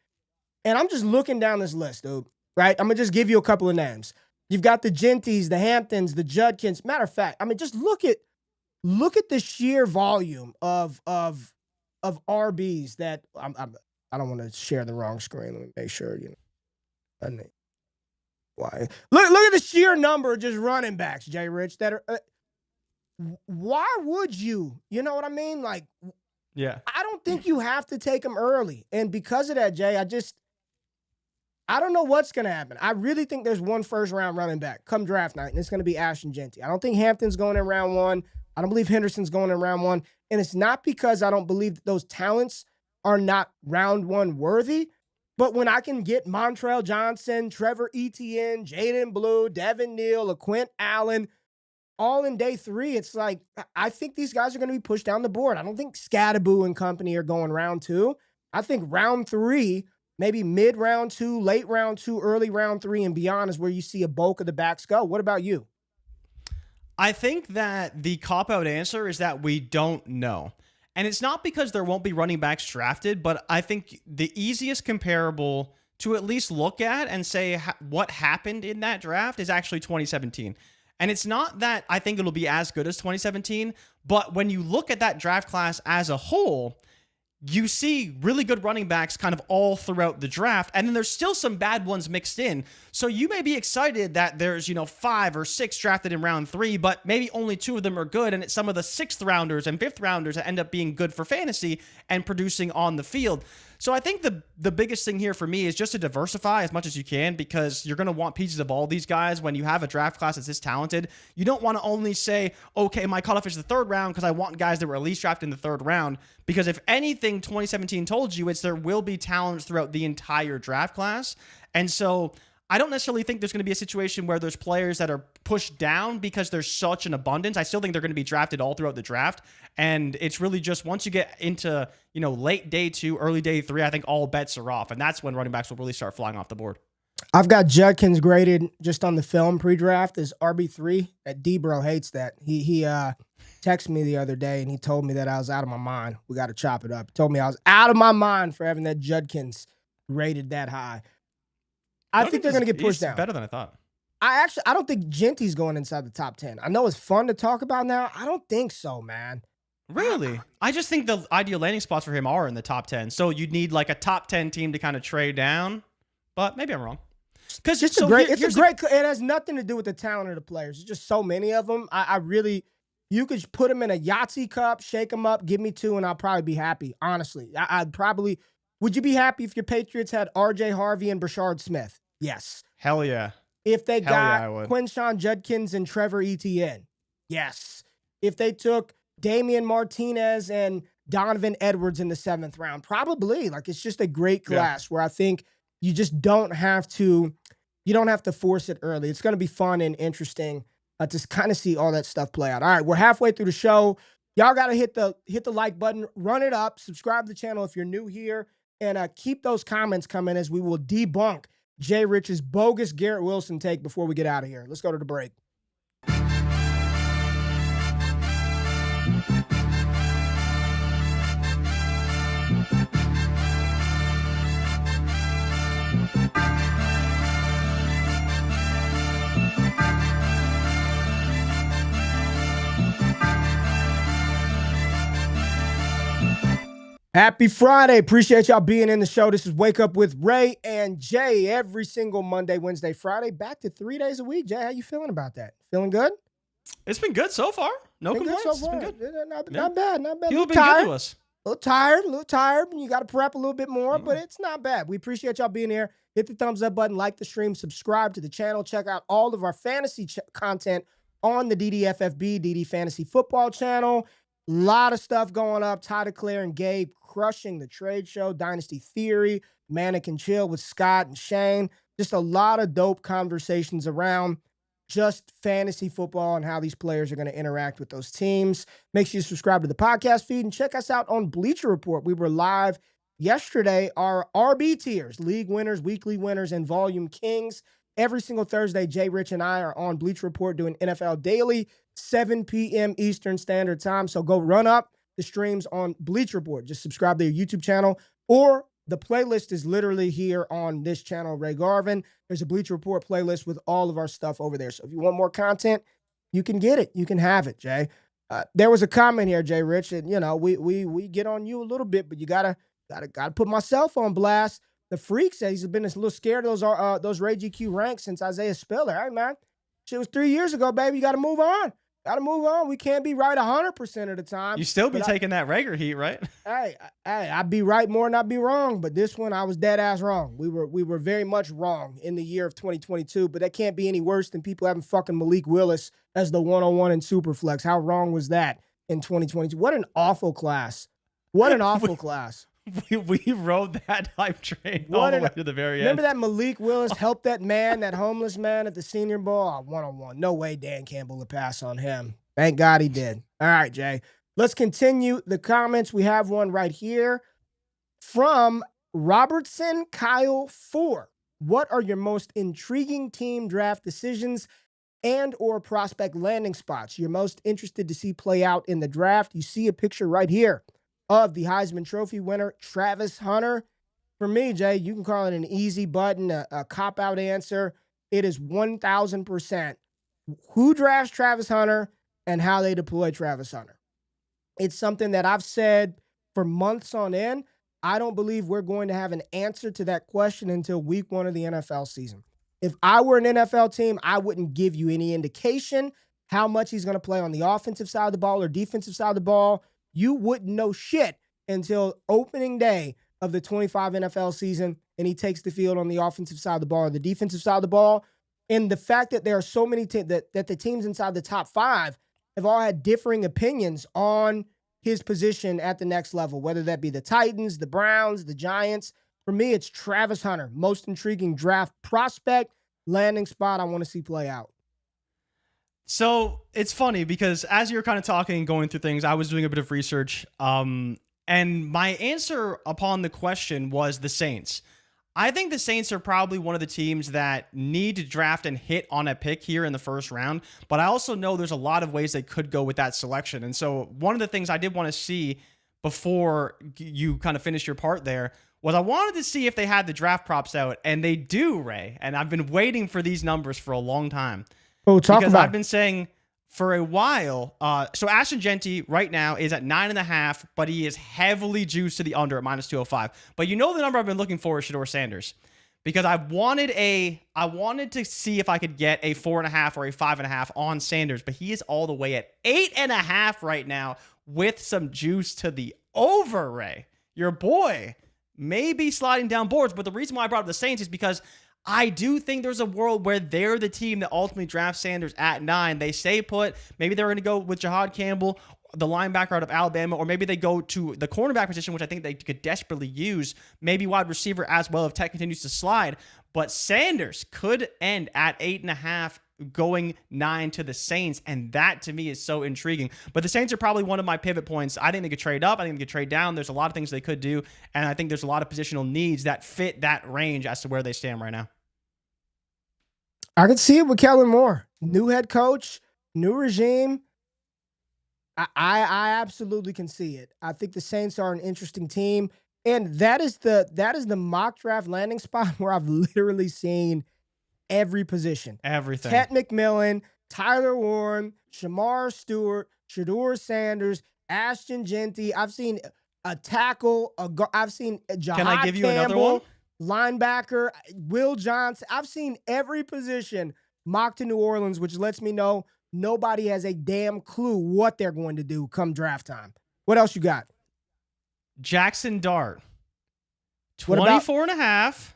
And I'm just looking down this list, dude. Right? I'm going to just give you a couple of names. You've got the Genties, the Hamptons, the Judkins. Matter of fact, I mean, just look at the sheer volume of RBs that I don't want to share the wrong screen. Let me make sure, why? Look at the sheer number of just running backs, Jay Rich, that are why would you? You know what I mean? Like, yeah. I don't think you have to take them early. And because of that, Jay, I don't know what's going to happen. I really think there's 1 first-round running back come draft night, and it's going to be Ashton Genty. I don't think Hampton's going in round 1. I don't believe Hendrickson's going in round 1. And it's not because I don't believe that those talents are not round 1 worthy, but when I can get Montrell Johnson, Trevor Etienne, Jaden Blue, Devin Neal, LaQuint Allen, all in day 3, it's like, I think these guys are going to be pushed down the board. I don't think Scadaboo and company are going round 2. I think round 3, maybe mid round 2, late round 2, early round 3 and beyond is where you see a bulk of the backs go. What about you? I think that the cop-out answer is that we don't know. And it's not because there won't be running backs drafted, but I think the easiest comparable to at least look at and say what happened in that draft is actually 2017. And it's not that I think it'll be as good as 2017, but when you look at that draft class as a whole, you see really good running backs kind of all throughout the draft, and then there's still some bad ones mixed in. So you may be excited that there's, 5 or 6 drafted in round 3, but maybe only 2 of them are good, and it's some of the 6th rounders and 5th rounders that end up being good for fantasy and producing on the field. So I think the biggest thing here for me is just to diversify as much as you can, because you're going to want pieces of all these guys when you have a draft class that's this talented. You don't want to only say, okay, my cutoff is the 3rd round because I want guys that were at least drafted in the 3rd round. Because if anything 2017 told you, it's there will be talents throughout the entire draft class. And so I don't necessarily think there's going to be a situation where there's players that are pushed down because there's such an abundance. I still think they're going to be drafted all throughout the draft. And it's really just once you get into, late day 2, early day 3, I think all bets are off. And that's when running backs will really start flying off the board. I've got Judkins graded just on the film pre-draft as RB3. That D-Bro hates that. He texted me the other day and he told me that I was out of my mind. We got to chop it up. He told me I was out of my mind for having that Judkins rated that high. I think they're going to get pushed down. Better than I thought. I don't think Genty's going inside the top 10. I know it's fun to talk about now. I don't think so, man. Really? I just think the ideal landing spots for him are in the top 10. So you'd need like a top 10 team to kind of trade down. But maybe I'm wrong. Because it has nothing to do with the talent of the players. There's just so many of them. You could put them in a Yahtzee cup, shake them up, give me 2, and I'll probably be happy. Honestly, would you be happy if your Patriots had R.J. Harvey and Brashard Smith? Yes. Hell yeah. If they got Quinshawn Judkins and Trevor Etienne? Yes. If they took Damian Martinez and Donovan Edwards in the 7th round? Probably. Like, it's just a great class where I think you just don't have to force it early. It's going to be fun and interesting to kind of see all that stuff play out. All right, we're halfway through the show. Y'all got to hit the like button, run it up, subscribe to the channel if you're new here. And keep those comments coming as we will debunk Jay Rich's bogus Garrett Wilson take before we get out of here. Let's go to the break. Happy Friday. Appreciate y'all being in the show. This is Wake Up with Ray and Jay every single Monday, Wednesday, Friday. Back to 3 days a week. Jay, how you feeling about that? Feeling good? It's been good so far. No complaints. It's been good. Not bad. People have been good to us. A little tired. You got to prep a little bit more, but it's not bad. We appreciate y'all being here. Hit the thumbs up button, like the stream, subscribe to the channel. Check out all of our fantasy content on the DDFFB, DD Fantasy Football channel. A lot of stuff going up. Ty Claire and Gabe crushing the trade show, Dynasty Theory, Mannequin Chill with Scott and Shane. Just a lot of dope conversations around just fantasy football and how these players are going to interact with those teams. Make sure you subscribe to the podcast feed and check us out on Bleacher Report. We were live yesterday. Our RB tiers, league winners, weekly winners, and volume kings. Every single Thursday, Jay, Rich, and I are on Bleacher Report doing NFL Daily, 7 p.m. Eastern Standard Time. So go run up the streams on Bleacher Report. Just subscribe to their YouTube channel, or the playlist is literally here on this channel, Ray Garvin. There's a Bleacher Report playlist with all of our stuff over there. So if you want more content, you can get it. You can have it, Jay. There was a comment here, Jay Rich, and we get on you a little bit, but you gotta put myself on blast. The Freak says he's been a little scared of those Ray GQ ranks since Isaiah Spiller. Hey, man, shit was 3 years ago, baby. You got to move on. We can't be right 100% of the time. You still be taking that Rager heat, right? Hey, I'd be right more than I'd be wrong. But this one, I was dead ass wrong. We were very much wrong in the year of 2022. But that can't be any worse than people having fucking Malik Willis as the 101 in Superflex. How wrong was that in 2022? What an awful class. What an awful class. We rode that hype train all the way to the very end. Remember that Malik Willis helped that man, that homeless man at the Senior Bowl? One-on-one. No way Dan Campbell would pass on him. Thank God he did. All right, Jay. Let's continue the comments. We have one right here from Robertson Kyle 4. What are your most intriguing team draft decisions and or prospect landing spots you're most interested to see play out in the draft? You see a picture right here of the Heisman Trophy winner, Travis Hunter. For me, Jay, you can call it an easy button, a cop-out answer. It is 1,000% who drafts Travis Hunter and how they deploy Travis Hunter. It's something that I've said for months on end. I don't believe we're going to have an answer to that question until week 1 of the NFL season. If I were an NFL team, I wouldn't give you any indication how much he's going to play on the offensive side of the ball or defensive side of the ball. You wouldn't know shit until opening day of the 25 NFL season, and he takes the field on the offensive side of the ball or the defensive side of the ball. And the fact that there are so many that the teams inside the top 5 have all had differing opinions on his position at the next level, whether that be the Titans, the Browns, the Giants. For me, it's Travis Hunter, most intriguing draft prospect, landing spot I want to see play out. So it's funny because as you're kind of talking, going through things, I was doing a bit of research, and my answer upon the question was the Saints. I think the Saints are probably one of the teams that need to draft and hit on a pick here in the first round, but I also know there's a lot of ways they could go with that selection. And so one of the things I did want to see before you kind of finish your part there was I wanted to see if they had the draft props out, and they do, Ray, and I've been waiting for these numbers for a long time. Oh, because I've been saying for a while, so Ashton Genty right now is at 9.5, but he is heavily juiced to the under at -205. But you know the number I've been looking for is Shedeur Sanders, because I wanted to see if I could get a 4.5 or a 5.5 on Sanders, but he is all the way at 8.5 right now with some juice to the over, Ray. Your boy may be sliding down boards, but the reason why I brought up the Saints is because I do think there's a world where they're the team that ultimately drafts Sanders at 9. They stay put. Maybe they're going to go with Jahad Campbell, the linebacker out of Alabama, or maybe they go to the cornerback position, which I think they could desperately use. Maybe wide receiver as well if Tech continues to slide. But Sanders could end at 8.5 going 9 to the Saints, and that to me is so intriguing. But the Saints are probably one of my pivot points. I think they could trade up. I think they could trade down. There's a lot of things they could do, and I think there's a lot of positional needs that fit that range as to where they stand right now. I could see it with Kellen Moore. New head coach, new regime. I absolutely can see it. I think the Saints are an interesting team, and that is the mock draft landing spot where I've literally seen every position. Everything. Ted McMillan, Tyler Warren, Shamar Stewart, Shedeur Sanders, Ashton Genty. I've seen a tackle. I've seen Jahad Can I give you Campbell, another one? linebacker, Will Johnson. I've seen every position mocked to New Orleans, which lets me know nobody has a damn clue what they're going to do come draft time. What else you got? Jackson Dart, 24.5,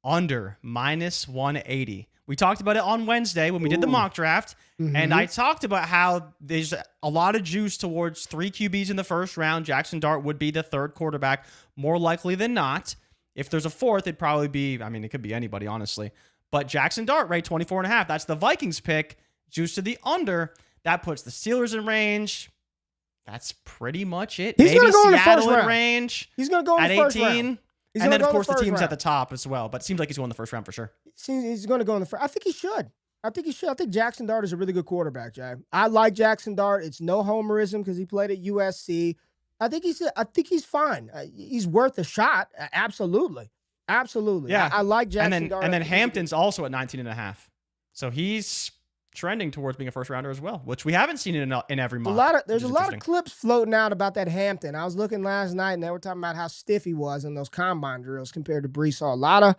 under -180. We talked about it on Wednesday when we did the mock draft, and I talked about how there's a lot of juice towards 3 QBs in the first round. Jackson Dart would be the third quarterback, more likely than not. If there's a fourth, it'd probably be, I mean, it could be anybody, honestly. But Jackson Dart, right, 24.5. That's the Vikings pick. Juice to the under. That puts the Steelers in range. That's pretty much it. He's Maybe go Seattle in range. He's going to go in the first 18. round. And then, of course, the team's at the top as well. But it seems like he's going the first round for sure. He's going to go in the first. I think he should. I think Jackson Dart is a really good quarterback, Jay. I like Jackson Dart. It's no homerism because he played at USC. I think he's fine. He's worth a shot. Absolutely. Absolutely. Yeah. I like Jackson Dart. And then Hampton's also at 19.5. So he's trending towards being a first rounder as well, which we haven't seen in every mock. There's a lot of clips floating out about that Hampton. I was looking last night and they were talking about how stiff he was in those combine drills compared to Brees Hall. A lot of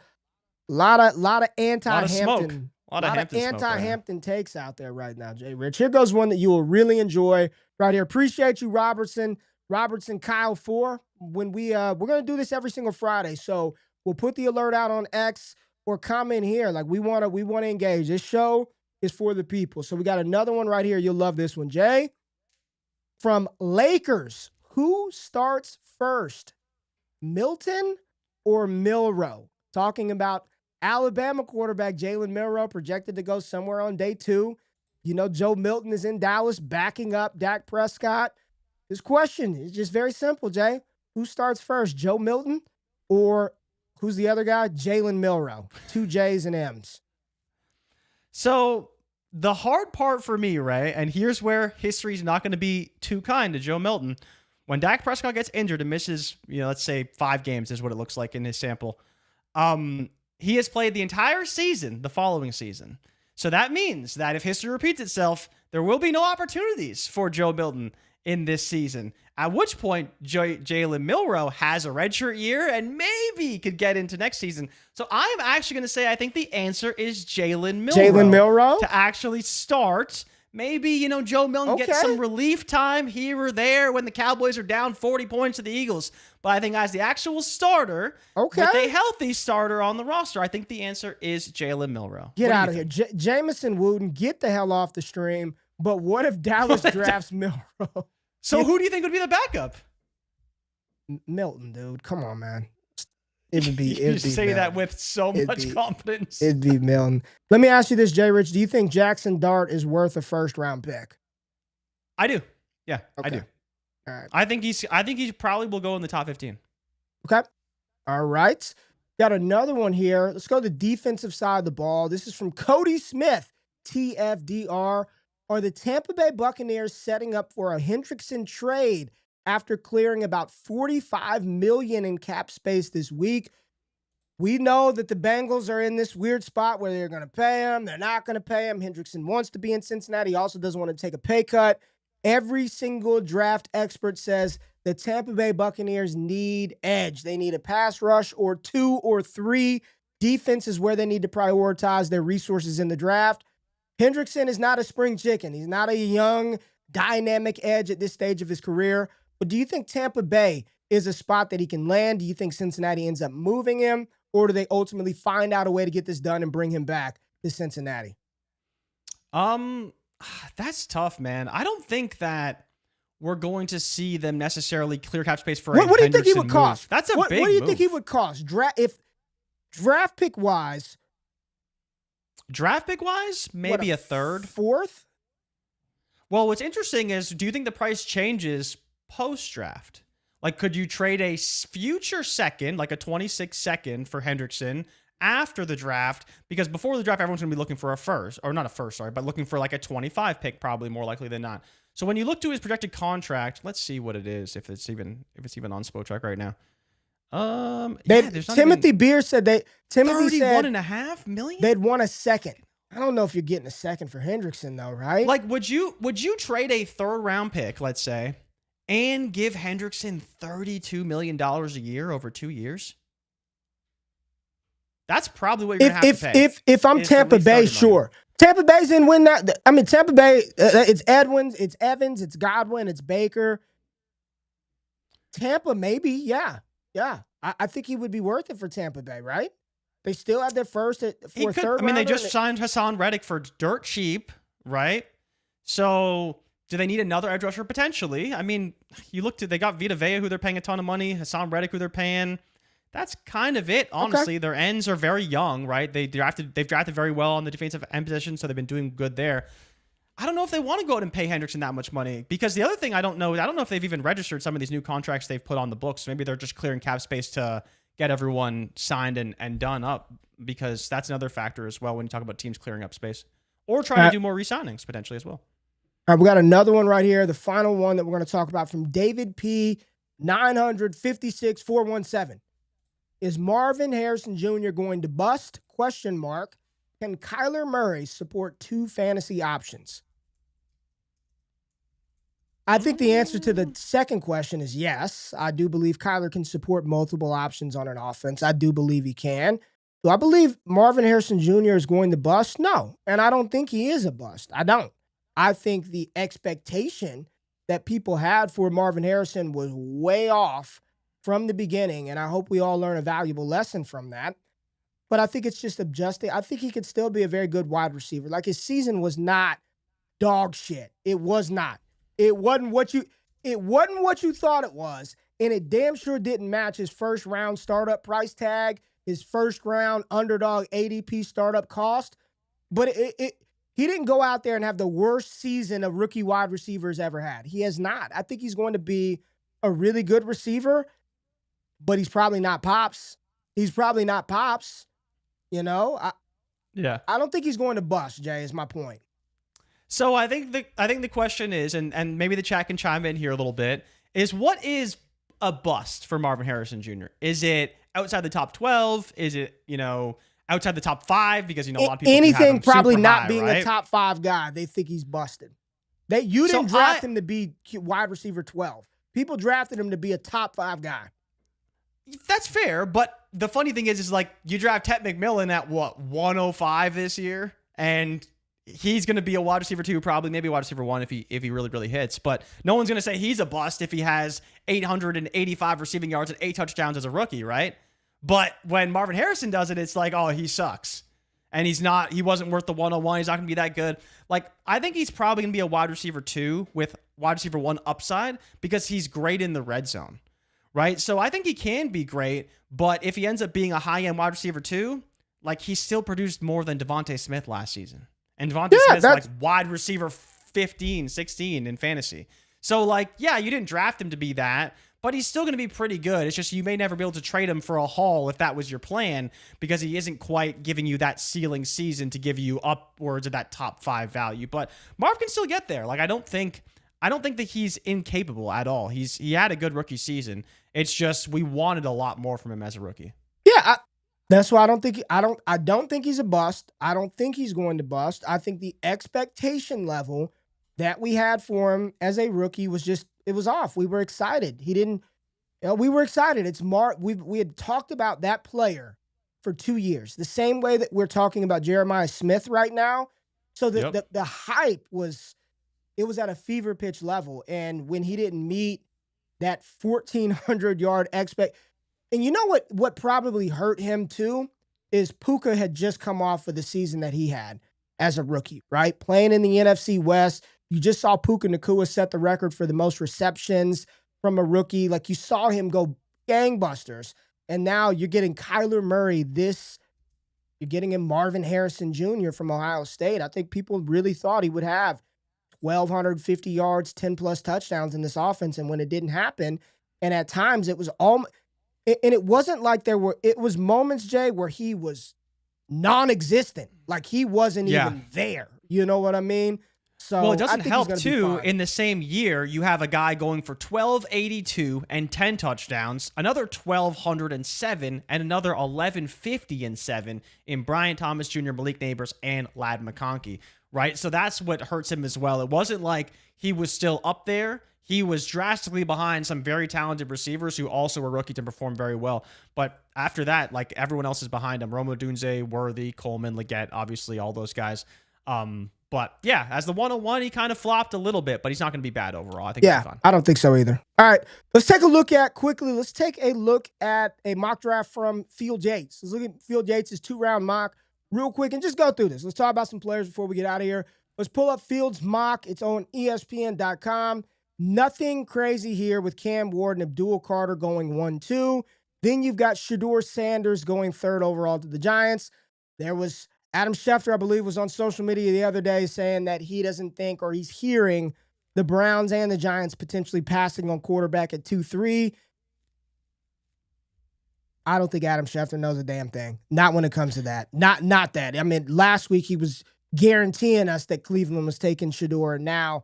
anti-Hampton. A lot of anti-Hampton takes out there right now, Jay Rich. Here goes one that you will really enjoy right here. Appreciate you, Robertson Kyle 4. When we're gonna do this every single Friday, so we'll put the alert out on X or comment here. Like we wanna engage. This show is for the people. So we got another one right here. You'll love this one, Jay. From Lakers, who starts first, Milton or Milroe? Talking about Alabama quarterback Jalen Milroe, projected to go somewhere on day 2. You know, Joe Milton is in Dallas backing up Dak Prescott. This question is just very simple, Jay. Who starts first, Joe Milton or who's the other guy? Jalen Milroe. 2 J's and M's. So the hard part for me, right, and here's where history's not going to be too kind to Joe Milton. When Dak Prescott gets injured and misses, let's say 5 games is what it looks like in his sample, he has played the entire season the following season. So that means that if history repeats itself, there will be no opportunities for Joe Milton in this season, at which point Jalen Milroe has a redshirt year and maybe could get into next season. So I'm actually going to say I think the answer is Jalen Milroe to actually start. Maybe, Joe Milton gets some relief time here or there when the Cowboys are down 40 points to the Eagles. But I think as the actual starter, with a healthy starter on the roster, I think the answer is Jalen Milroe. Get out of here. Jamison Wooten, get the hell off the stream. But what if Dallas drafts Milroe? So who do you think would be the backup? Milton, dude. Come on, man. It would be. You say that with so much confidence. It'd be Milton. Let me ask you this, Jay Rich. Do you think Jackson Dart is worth a first-round pick? I do. Yeah, okay. I do. All right. I think he probably will go in the top 15. Okay. All right. Got another one here. Let's go to the defensive side of the ball. This is from Cody Smith, TFDR. Are the Tampa Bay Buccaneers setting up for a Hendrickson trade after clearing about $45 million in cap space this week? We know that the Bengals are in this weird spot where they're going to pay him. They're not going to pay him. Hendrickson wants to be in Cincinnati. He also doesn't want to take a pay cut. Every single draft expert says the Tampa Bay Buccaneers need edge. They need a pass rush or 2 or 3. Defense is where they need to prioritize their resources in the draft. Hendrickson is not a spring chicken. He's not a young, dynamic edge at this stage of his career. But do you think Tampa Bay is a spot that he can land? Do you think Cincinnati ends up moving him? Or do they ultimately find out a way to get this done and bring him back to Cincinnati? That's tough, man. I don't think that we're going to see them necessarily clear cap space for what do you think he would cost? That's a big What do you move. think he would cost? If draft pick wise, Draft pick wise, maybe a third. Fourth? Well, what's interesting is, do you think the price changes post-draft? Like, could you trade a future second, like a 26 second for Hendrickson after the draft? Because before the draft, everyone's going to be looking for a first, or not a first, sorry, but looking for like a 25 pick, probably more likely than not. So when you look to his projected contract, let's see what it is, if it's even on Spotrac right now. Timothy Beer said Timothy said $31.5 million? They'd want a second. I don't know if you're getting a second for Hendrickson though, right? Like, would you trade a third round pick, let's say, and give Hendrickson $32 million a year over 2 years? That's probably what you're going to have to pay. If I'm Tampa Bay, sure. Tampa Bay's didn't win that. I mean, Tampa Bay, it's Edwins, it's Evans, it's Godwin, it's Baker. Tampa, maybe, yeah. I think he would be worth it for Tampa Bay, right? They still have their first for third. I mean, they just signed Hassan Reddick for dirt cheap, right? So do they need another edge rusher potentially? I mean, they got Vita Vea, who they're paying a ton of money, Hassan Reddick, who they're paying. That's kind of it, honestly. Okay. Their ends are very young, right? They've drafted very well on the defensive end position, so they've been doing good there. I don't know if they want to go out and pay Hendrickson that much money, because the other thing I don't know if they've even registered some of these new contracts they've put on the books. Maybe they're just clearing cap space to get everyone signed and done up, because that's another factor as well when you talk about teams clearing up space or trying to do more re-signings potentially as well. All right, we got another one right here. The final one that we're going to talk about from David P. 956-417. Is Marvin Harrison Jr. going to bust? ? Can Kyler Murray support 2 fantasy options? I think the answer to the second question is yes. I do believe Kyler can support multiple options on an offense. I do believe he can. Do I believe Marvin Harrison Jr. is going to bust? No. And I don't think he is a bust. I don't. I think the expectation that people had for Marvin Harrison was way off from the beginning, and I hope we all learn a valuable lesson from that. But I think it's just adjusting. I think he could still be a very good wide receiver. Like, his season was not dog shit. It was not. It wasn't what you thought it was, and it damn sure didn't match his first round startup price tag, his first round underdog ADP startup cost. But he didn't go out there and have the worst season a rookie wide receivers ever had. He has not. I think he's going to be a really good receiver, but he's probably not Pops. You know? I don't think he's going to bust, Jay, is my point. So I think the question is, and maybe the chat can chime in here a little bit, is what is a bust for Marvin Harrison Jr.? Is it outside the top 12? Is it, outside the top 5? Because, a lot of people anything probably not high, being right? a top 5 guy, they think he's busted. You didn't draft him to be wide receiver 12. People drafted him to be a top 5 guy. That's fair, but the funny thing is like, you draft Ted McMillan at 105 this year, and he's going to be a wide receiver 2, probably maybe a wide receiver 1 if he really, really hits. But no one's going to say he's a bust if he has 885 receiving yards and 8 touchdowns as a rookie, right? But when Marvin Harrison does it, it's like, oh, he sucks. And he wasn't worth the 101. He's not going to be that good. Like, I think he's probably going to be a wide receiver 2 with wide receiver 1 upside, because he's great in the red zone, right? So I think he can be great, but if he ends up being a high-end wide receiver 2, like, he still produced more than Devontae Smith last season. And Devontae Smith's like wide receiver 15, 16 in fantasy. So, like, yeah, you didn't draft him to be that, but he's still going to be pretty good. It's just you may never be able to trade him for a haul if that was your plan, because he isn't quite giving you that ceiling season to give you upwards of that top 5 value. But Marv can still get there. Like, I don't think that he's incapable at all. He had a good rookie season. It's just we wanted a lot more from him as a rookie. Yeah, that's why I don't think he's a bust. I don't think he's going to bust. I think the expectation level that we had for him as a rookie was it was off. We were excited. We were excited. We had talked about that player for 2 years, the same way that we're talking about Jeremiah Smith right now. So the hype was at a fever pitch level. And when he didn't meet that 1,400-yard and you know what probably hurt him too is Puka had just come off of the season that he had as a rookie, right? Playing in the NFC West. You just saw Puka Nacua set the record for the most receptions from a rookie. Like, you saw him go gangbusters. And now you're getting Kyler Murray this You're getting him Marvin Harrison Jr. from Ohio State. I think people really thought he would have 1,250 yards, 10-plus touchdowns in this offense, and when it didn't happen, and at times it was all – and it wasn't like it was moments, Jay, where he was non-existent. Like he wasn't even there. You know what I mean? So well, it doesn't help, too, in the same year, you have a guy going for 1,282 and 10 touchdowns, another 1,207, and another 1,150 and 7 in Brian Thomas Jr., Malik Neighbors, and Ladd McConkey, right? So that's what hurts him as well. It wasn't like he was still up there. He was drastically behind some very talented receivers who also were rookies and performed very well. But after that, like everyone else is behind him. Rome Odunze, Worthy, Coleman, Leggett, obviously all those guys. But yeah, as the 101, he kind of flopped a little bit, but he's not going to be bad overall. I think he's fine. I don't think so either. All right, let's take a look at a mock draft from Field Yates. Let's look at Field Yates' 2-round mock real quick and just go through this. Let's talk about some players before we get out of here. Let's pull up Field's mock. It's on ESPN.com. Nothing crazy here with Cam Ward and Abdul Carter going 1-2. Then you've got Shedeur Sanders going 3rd overall to the Giants. There was Adam Schefter, I believe, was on social media the other day saying that he doesn't think, or he's hearing, the Browns and the Giants potentially passing on quarterback at 2-3. I don't think Adam Schefter knows a damn thing. Not when it comes to that. Not that. I mean, last week he was guaranteeing us that Cleveland was taking Shedeur, and now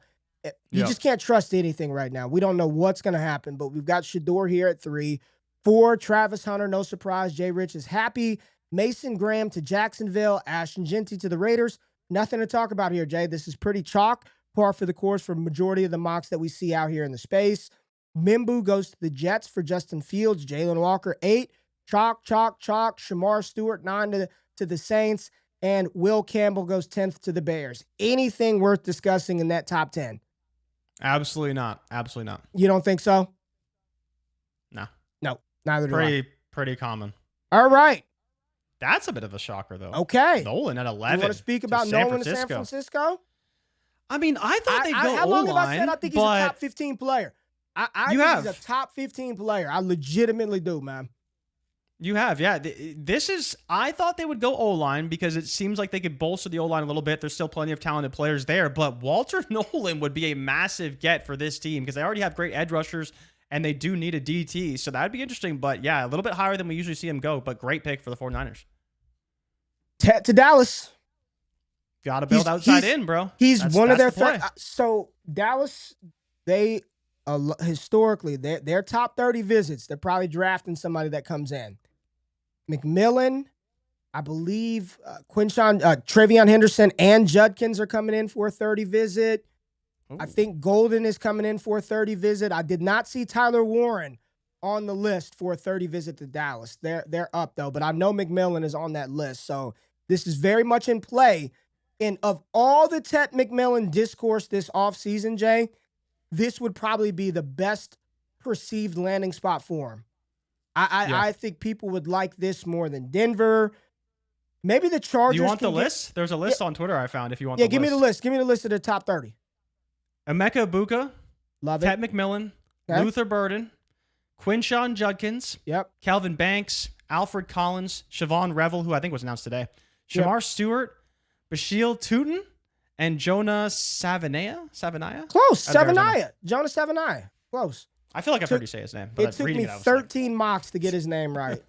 you just can't trust anything right now. We don't know what's going to happen, but we've got Shedeur here at 3. 4, Travis Hunter, no surprise. Jay Rich is happy. Mason Graham to Jacksonville. Ashton Jeanty to the Raiders. Nothing to talk about here, Jay. This is pretty chalk, par for the course for majority of the mocks that we see out here in the space. Mimbu goes to the Jets for Justin Fields. Jalen Walker, 8. Chalk. Shamar Stewart, 9 to the Saints. And Will Campbell goes 10th to the Bears. Anything worth discussing in that top 10? Absolutely not. You don't think so? No, neither do I. Pretty common. All right. That's a bit of a shocker, though. Okay. Nolan at 11. You want to speak about Nolan in San Francisco? I mean, I thought they'd go O-line. How long have I said I think he's a top 15 player? I think he's a top 15 player. I legitimately do, man. You have, yeah. I thought they would go O-line because it seems like they could bolster the O-line a little bit. There's still plenty of talented players there, but Walter Nolan would be a massive get for this team because they already have great edge rushers and they do need a DT. So that would be interesting, but yeah, a little bit higher than we usually see him go, but great pick for the 49ers. To Dallas. Got to build outside in, bro. He's one of their so Dallas, they historically, their top 30 visits, they're probably drafting somebody that comes in. McMillan, I believe Travion Henderson and Judkins are coming in for a 30 visit. Ooh. I think Golden is coming in for a 30 visit. I did not see Tyler Warren on the list for a 30 visit to Dallas. They're up, though, but I know McMillan is on that list. So this is very much in play. And of all the Ted McMillan discourse this offseason, Jay, this would probably be the best perceived landing spot for him. I think people would like this more than Denver. Maybe the Chargers. You want the list? There's a list on Twitter I found if you want give me the list. Give me the list of the top 30. Emeka Ibuka. Love it. Ted McMillan. Okay. Luther Burden. Quinshon Judkins. Yep. Calvin Banks. Alfred Collins. Siobhan Revel, who I think was announced today. Shamar Stewart. Bashil Tootin. And Jonah Savanaya? Close. Savanaya. Jonah Savanaya. Close. I feel like I've heard you say his name. But it took me 13 mocks to get his name right.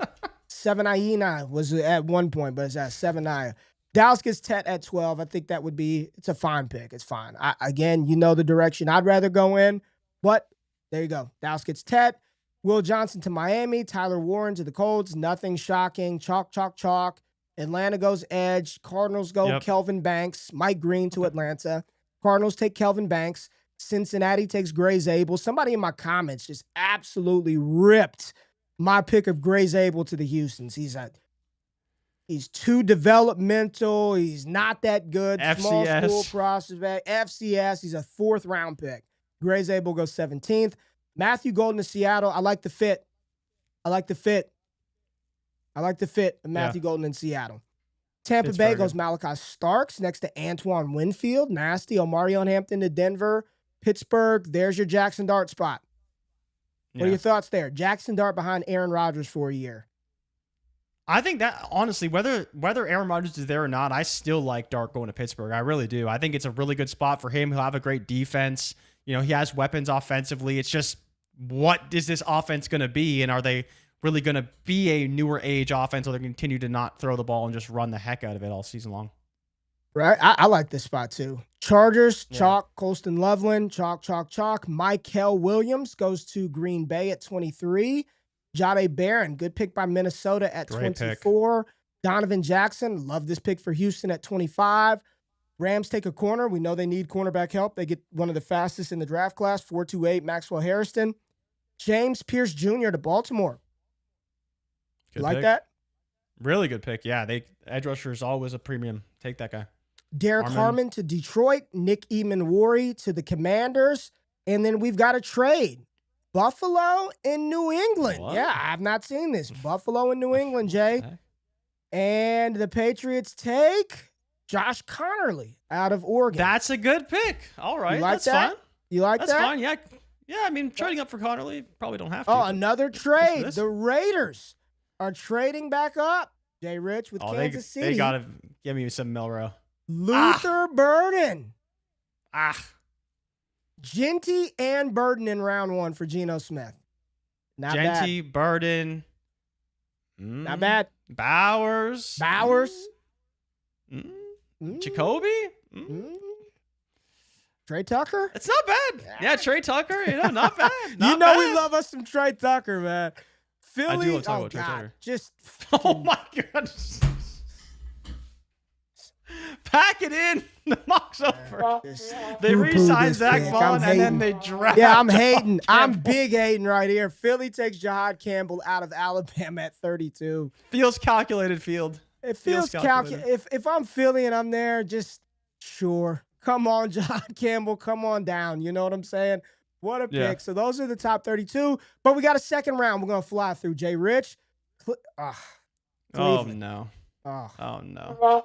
Savanaya was at one point, but it's at Savanaya. Dallas gets Tet at 12. I think that would be, it's a fine pick. It's fine. Again, you know the direction I'd rather go in, but there you go. Dallas gets Tet. Will Johnson to Miami. Tyler Warren to the Colts. Nothing shocking. Chalk. Atlanta goes edge. Cardinals go Kelvin Banks. Mike Green to Atlanta. Cardinals take Kelvin Banks. Cincinnati takes Gray Zabel. Somebody in my comments just absolutely ripped my pick of Gray Zabel to the Houstons. He's too developmental. He's not that good. FCS. Small school prospect. FCS. He's a 4th round pick. Gray Zabel goes 17th. Matthew Golden to Seattle. I like the fit of Matthew Golden in Seattle. Tampa Bay goes Malachi Starks next to Antoine Winfield. Nasty. Omarion Hampton to Denver. Pittsburgh, there's your Jackson Dart spot. What are your thoughts there? Jackson Dart behind Aaron Rodgers for a year. I think that, honestly, whether Aaron Rodgers is there or not, I still like Dart going to Pittsburgh. I really do. I think it's a really good spot for him. He'll have a great defense. He has weapons offensively. It's just, what is this offense going to be? And are they really going to be a newer age offense, or they continue to not throw the ball and just run the heck out of it all season long? Right. I like this spot too. Chargers, chalk, Colston Loveland, chalk, chalk, chalk. Michael Williams goes to Green Bay at 23. Jahdae Barron, good pick by Minnesota at 24. Donovan Jackson, love this pick for Houston at 25. Rams take a corner. We know they need cornerback help. They get one of the fastest in the draft class, 4.28, Maxwell Harrison. James Pierce Jr. to Baltimore. Good like pick. that? Really good pick. Yeah, edge rusher is always a premium. Take that guy. Derek Harmon to Detroit. Nick Eamon-Wari to the Commanders. And then we've got a trade. Buffalo and New England. What? Yeah, I have not seen this. Buffalo and New England, Jay. And the Patriots take Josh Connerly out of Oregon. That's a good pick. All right. That's fine. You like That's that? fine. Yeah. Yeah, I mean, trading up for Connerly, probably don't have to. Oh, another trade. The Raiders are trading back up. Jay Rich with Kansas City. They got to give me some Milroe. Luther Burden. Ah. Genty and Burden in round 1 for Geno Smith. Not Genty, bad. Burden. Not bad. Bowers. Jacoby. Trey Tucker. It's not bad. Yeah, Trey Tucker. Not bad. Not bad. We love us some Trey Tucker, man. Philly. I do love talking about Trey Tucker. Just. Oh my God. Pack it in. The mock's over. They re-signed Zach Vaughn and then they draft. Yeah, I'm hating. I'm big hating right here. Philly takes Jahad Campbell out of Alabama at 32. Feels calculated, Field. It feels calculated. If I'm Philly and I'm there, just sure. Come on, Jahad Campbell. Come on down. You know what I'm saying? What a pick. So those are the top 32. But we got a second round. We're going to fly through. Jay Rich. Oh, no. Oh, no.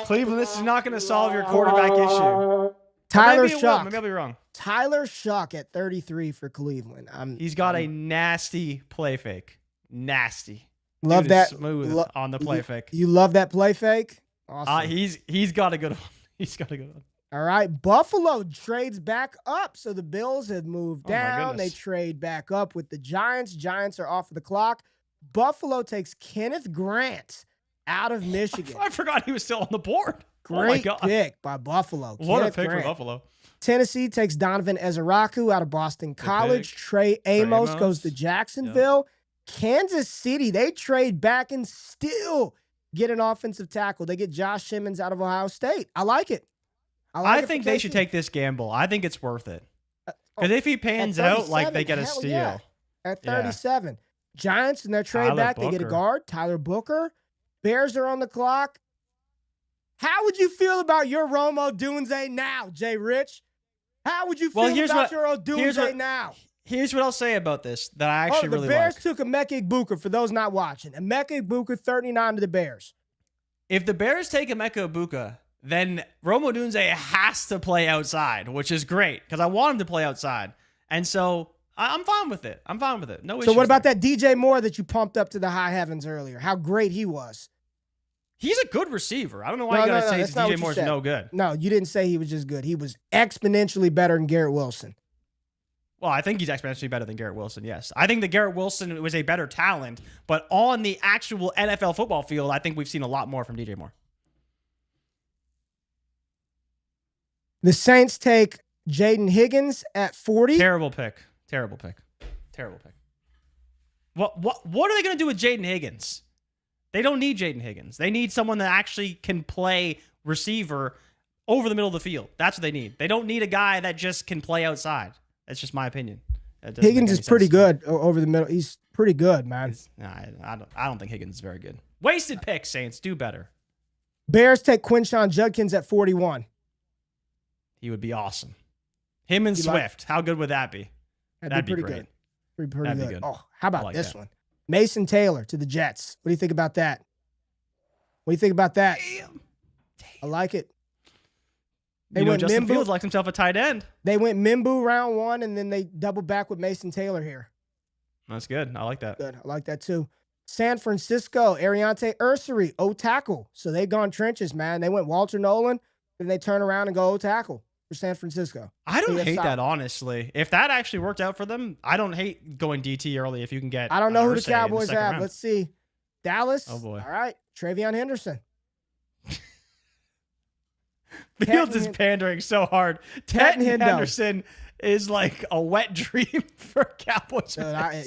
Cleveland, this is not going to solve your quarterback issue. Tyler Shuck. Maybe I'll be wrong. Tyler Shuck at 33 for Cleveland. He's got a nasty play fake. Nasty. Love that. Smooth on the play fake. You love that play fake? Awesome. He's got a good one. He's got a good one. All right. Buffalo trades back up. So the Bills have moved down. They trade back up with the Giants. Giants are off of the clock. Buffalo takes Kenneth Grant out of Michigan. I forgot he was still on the board. Great pick by Buffalo. What a pick for Buffalo. Tennessee takes Donovan Ezaraku out of Boston College. Trey Amos goes to Jacksonville. Kansas City, they trade back and still get an offensive tackle. They get Josh Simmons out of Ohio State. I like it. I think they should take this gamble. I think it's worth it. Because if he pans out, like, they get a steal. Yeah. At 37. Giants in their trade back, they get a guard, Tyler Booker. Bears are on the clock. How would you feel about your Rome Odunze now, Jay Rich? How would you feel about your Odunze now? Here's what I'll say about this that I actually really like. The Bears took Emeka Egbuka, for those not watching. Emeka Egbuka, 39 to the Bears. If the Bears take Emeka Egbuka, then Rome Odunze has to play outside, which is great because I want him to play outside. And so I'm fine with it. No issue. So what about that DJ Moore that you pumped up to the high heavens earlier? How great he was. He's a good receiver. I don't know why you got to say DJ Moore's no good. No, you didn't say he was just good. He was exponentially better than Garrett Wilson. Well, I think he's exponentially better than Garrett Wilson, yes. I think that Garrett Wilson was a better talent, but on the actual NFL football field, I think we've seen a lot more from DJ Moore. The Saints take Jaden Higgins at 40. Terrible pick. What are they going to do with Jaden Higgins? They don't need Jaden Higgins. They need someone that actually can play receiver over the middle of the field. That's what they need. They don't need a guy that just can play outside. That's just my opinion. Higgins is pretty good over the middle. He's pretty good, man. I don't think Higgins is very good. Wasted pick, Saints. Do better. Bears take Quinshon Judkins at 41. He would be awesome. Him and Swift. How good would that be? That'd be pretty great. Pretty good. Oh, how about this one? Mason Taylor to the Jets. What do you think about that? Damn. I like it. Justin Fields likes himself a tight end. They went Mimbu round 1, and then they doubled back with Mason Taylor here. That's good. I like that. Good. I like that too. San Francisco, Ariante Ursery, O-tackle. So they've gone trenches, man. They went Walter Nolan, then they turn around and go O-tackle for San Francisco. I don't hate that, honestly. If that actually worked out for them, I don't hate going DT early if you can get. I don't know who the Cowboys have. Round. Let's see. Dallas. Oh, boy. All right. Travion Henderson. Fields is pandering so hard. Tetton Henderson is like a wet dream for Cowboys.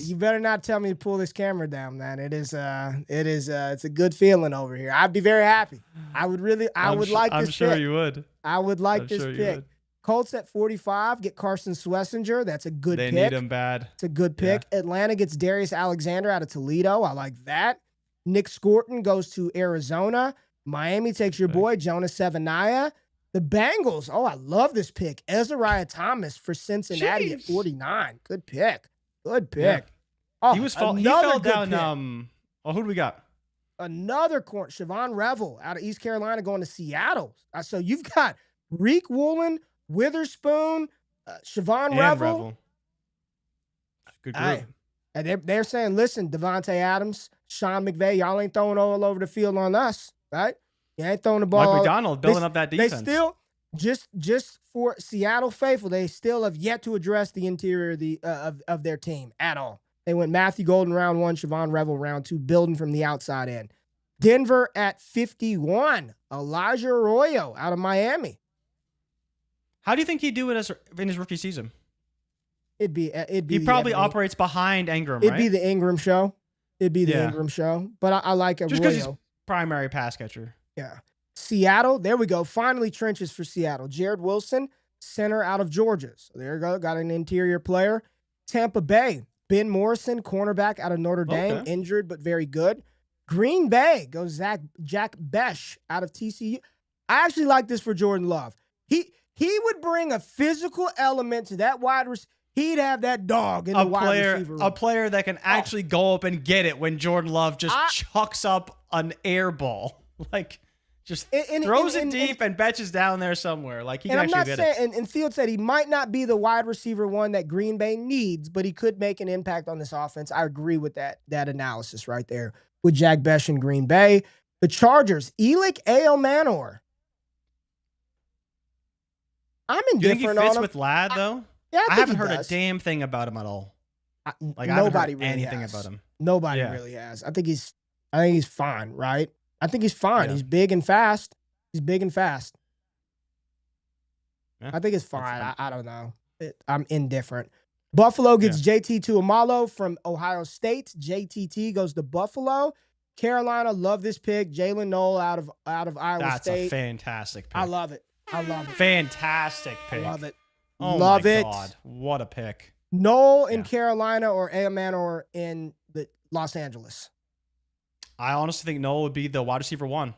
You better not tell me to pull this camera down, man. It's a good feeling over here. I'd be very happy. I would like this pick. I'm sure you would. I would like this pick. Colts at 45 get Carson Schlesinger. That's a good pick. They need him bad. It's a good pick. Yeah. Atlanta gets Darius Alexander out of Toledo. I like that. Nick Scorton goes to Arizona. Miami takes your boy Jonas Savaiinaea. The Bengals. Oh, I love this pick. Ezariah Thomas for Cincinnati at 49. Good pick. Good pick. Yeah. Oh, he fell down. Who do we got? Another corner. Siobhan Revel out of East Carolina going to Seattle. So you've got Reek Woolen, Witherspoon, Siobhan Revel. Good group. And they're saying, listen, Devontae Adams, Sean McVay, y'all ain't throwing all over the field on us, right? You ain't throwing the ball. Mike McDonald building up that defense. They still, just for Seattle faithful, they still have yet to address the interior of their team at all. They went Matthew Golden round 1, Siobhan Revel round 2, building from the outside in. Denver at 51, Elijah Arroyo out of Miami. How do you think he'd do in his rookie season? It'd be. He probably operates behind Ingram, It'd be the Ingram show. Ingram show. But I like Arroyo. Just because he's primary pass catcher. Yeah. Seattle, there we go. Finally trenches for Seattle. Jared Wilson, center out of Georgia. So there you go. Got an interior player. Tampa Bay, Ben Morrison, cornerback out of Notre Dame. Injured, but very good. Green Bay goes Jack Besh out of TCU. I actually like this for Jordan Love. He would bring a physical element to that wide receiver. He'd have that dog in the wide receiver room. A player that can actually go up and get it when Jordan Love just chucks up an air ball. Like, just throws it deep and betches down there somewhere. Like, he can actually get it. And Field said he might not be the wide receiver one that Green Bay needs, but he could make an impact on this offense. I agree with that analysis right there with Jack Besh in Green Bay. The Chargers, Elick Ale-Manor. I'm indifferent on him. Do you think he fits with Ladd, though? Yeah, I haven't heard a damn thing about him at all. Like, nobody really anything about him. Nobody really has. I think he's fine, right? I think he's fine. Yeah. He's big and fast. Yeah, I think it's fine. I don't know. I'm indifferent. Buffalo gets JT Tuimoloau from Ohio State. JTT goes to Buffalo. Carolina, love this pick. Jalen Noel out of Iowa State. That's a fantastic pick. I love it. Fantastic pick. I love it. Oh my God. What a pick. Noel in Carolina or Ale-Manor in Los Angeles. I honestly think Noel would be the wide receiver one.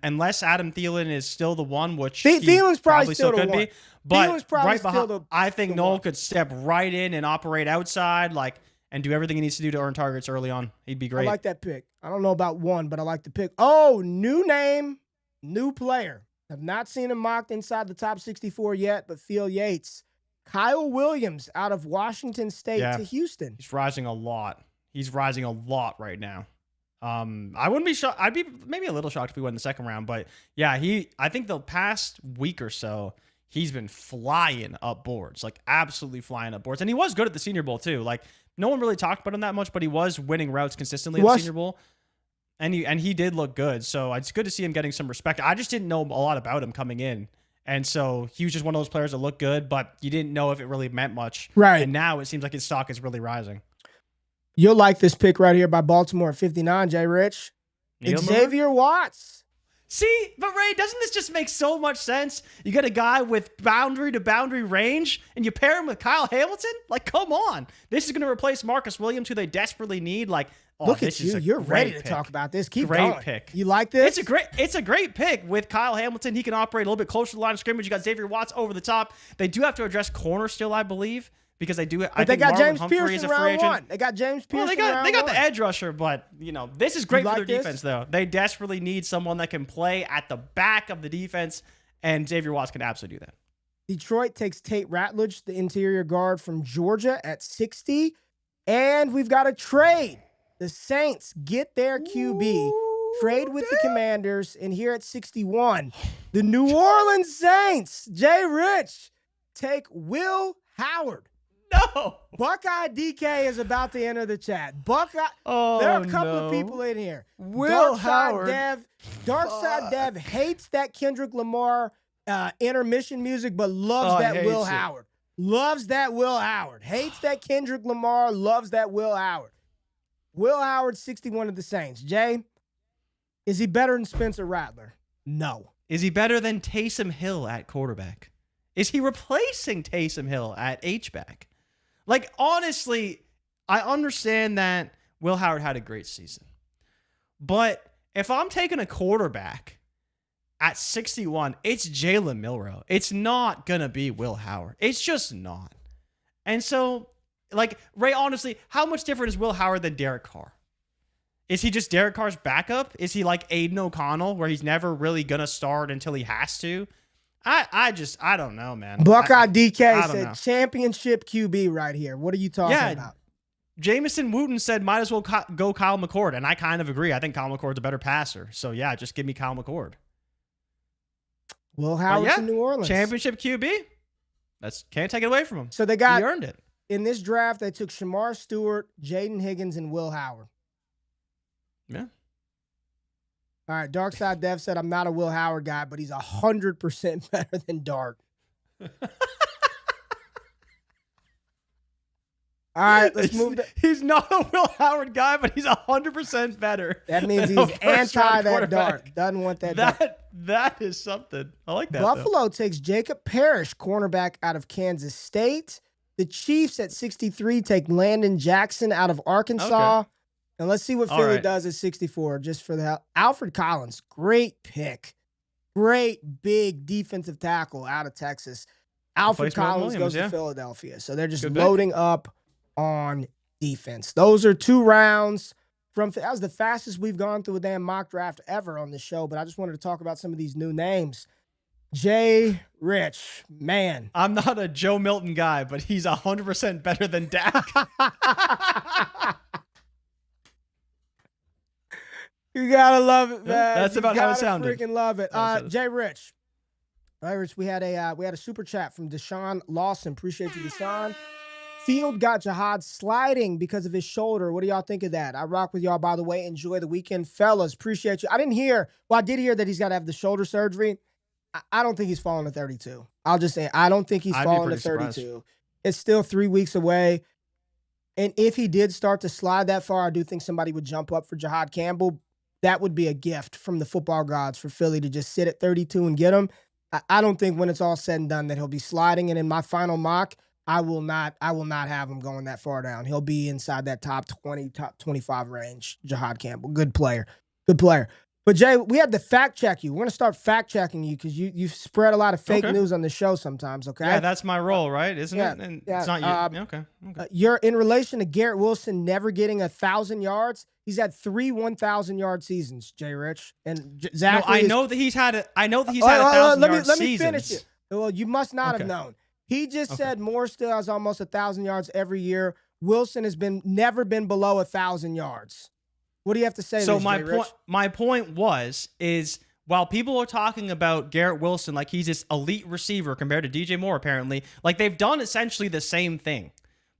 Unless Adam Thielen is still the one, which Thielen's probably still the one. But right behind, I think Noel could step right in and operate outside, and do everything he needs to do to earn targets early on. He'd be great. I like that pick. I don't know about one, but I like the pick. Oh, new name, new player. Have not seen him mocked inside the top 64 yet, but Phil Yates. Kyle Williams out of Washington State to Houston. He's rising a lot. Right now. I wouldn't be shocked. I'd be maybe a little shocked if we went in the second round, but yeah, I think the past week or so, he's been flying up boards, like absolutely flying up boards. And he was good at the Senior Bowl too. Like, no one really talked about him that much, but he was winning routes consistently at the Senior Bowl. And he did look good. So it's good to see him getting some respect. I just didn't know a lot about him coming in. And so he was just one of those players that looked good, but you didn't know if it really meant much. Right. And now it seems like his stock is really rising. You'll like this pick right here by Baltimore at 59, Jay Rich. Xavier Watts. See, but Ray, doesn't this just make so much sense? You get a guy with boundary to boundary range, and you pair him with Kyle Hamilton? Like, come on. This is going to replace Marcus Williams, who they desperately need. Like, look at you. You're ready to talk about this. Keep going. Great pick. You like this? It's a great pick with Kyle Hamilton. He can operate a little bit closer to the line of scrimmage. You got Xavier Watts over the top. They do have to address corner still, I believe. Because they do. I think got Marvin James Humphrey Pearson is a free agent. Round 1. They got James Pearson. Well, they got the edge rusher, but this is great for their defense, though. They desperately need someone that can play at the back of the defense, and Xavier Watts can absolutely do that. Detroit takes Tate Ratledge, the interior guard from Georgia, at 60, and we've got a trade. The Saints get their QB, trade with the Commanders, and here at 61, the New Orleans Saints, Jay Rich, take Will Howard. No. Buckeye DK is about to enter the chat. Buckeye. There are a couple of people in here. Will Howard. Darkside Dev hates that Kendrick Lamar intermission music, but loves that Will Howard. Loves that Will Howard. Hates that Kendrick Lamar. Loves that Will Howard. Will Howard, 61 of the Saints. Jay, is he better than Spencer Rattler? No. Is he better than Taysom Hill at quarterback? Is he replacing Taysom Hill at H-back? Like, honestly, I understand that Will Howard had a great season. But if I'm taking a quarterback at 61, it's Jalen Milroe. It's not going to be Will Howard. It's just not. And so, like, Ray, honestly, how much different is Will Howard than Derek Carr? Is he just Derek Carr's backup? Is he like Aiden O'Connell, where he's never really going to start until he has to? I don't know, man. Buckeye DK said championship QB right here. What are you talking about? Jamison Wooten said might as well go Kyle McCord, and I kind of agree. I think Kyle McCord's a better passer. So, yeah, just give me Kyle McCord. Will Howard's in New Orleans. Championship QB. Can't take it away from him. So he earned it. In this draft, they took Shamar Stewart, Jaden Higgins, and Will Howard. Yeah. All right, Darkside Dev said, I'm not a Will Howard guy, but he's 100% better than Dart. All right, let's move. He's not a Will Howard guy, but he's 100% better. That means he's anti that Dart. Doesn't want that Dart. That is something. I like that. Buffalo takes Jacob Parrish, cornerback out of Kansas State. The Chiefs at 63 take Landon Jackson out of Arkansas. Okay. And let's see what Philly does at 64, just for the Alfred Collins. Great pick. Great big defensive tackle out of Texas. Alfred Collins goes to Philadelphia. So they're just loading up on defense. Those are 2 rounds. That was the fastest we've gone through a damn mock draft ever on the show, but I just wanted to talk about some of these new names. Jay Rich, man. I'm not a Joe Milton guy, but he's 100% better than Dak. You gotta love it, man. That's about how it sounded. Freaking love it. Jay Rich. All right, Rich, we had a super chat from Deshaun Lawson. Appreciate you, Deshaun. Field got Jihad sliding because of his shoulder. What do y'all think of that? I rock with y'all, by the way. Enjoy the weekend, fellas. Appreciate you. I did hear that he's got to have the shoulder surgery. I don't think he's falling to 32. I'll just say, I don't think he's falling to 32. Surprised. It's still 3 weeks away. And if he did start to slide that far, I do think somebody would jump up for Jihad Campbell. That would be a gift from the football gods for Philly to just sit at 32 and get him. I don't think when it's all said and done that he'll be sliding. And in my final mock, I will not have him going that far down. He'll be inside that top 20, top 25 range. Jihad Campbell, good player. But Jay, we had to fact check you. We're gonna start fact checking you because you spread a lot of fake news on the show sometimes. Okay. Yeah, that's my role, right? Isn't it? And it's not you. Okay. You're in relation to Garrett Wilson never getting 1,000 yards. He's had 3 1,000-yard seasons, Jay Rich. And Zach. No, I know that he's had 1,000-yard seasons. Let me finish it. Well, you must not have known. He just said Moore still has almost 1,000 yards every year. Wilson has never been below 1,000 yards. What do you have to say? So my point is while people are talking about Garrett Wilson like he's this elite receiver compared to DJ Moore, apparently, like they've done essentially the same thing.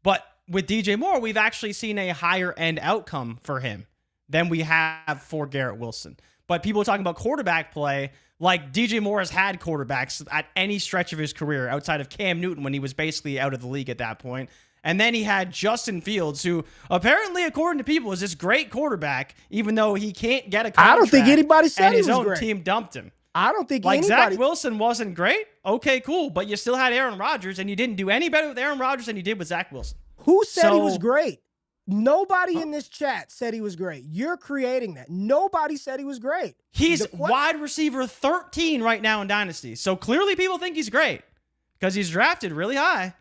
But with DJ Moore, we've actually seen a higher end outcome for him than we have for Garrett Wilson. But people are talking about quarterback play, like DJ Moore has had quarterbacks at any stretch of his career outside of Cam Newton when he was basically out of the league at that point. And then he had Justin Fields, who apparently, according to people, is this great quarterback, even though he can't get a contract. I don't think anybody said he was great. And his own team dumped him. I don't think anybody. Zach Wilson wasn't great? Okay, cool. But you still had Aaron Rodgers, and you didn't do any better with Aaron Rodgers than you did with Zach Wilson. Who said he was great? Nobody in this chat said he was great. You're creating that. Nobody said he was great. He's wide receiver 13 right now in Dynasty. So clearly people think he's great because he's drafted really high.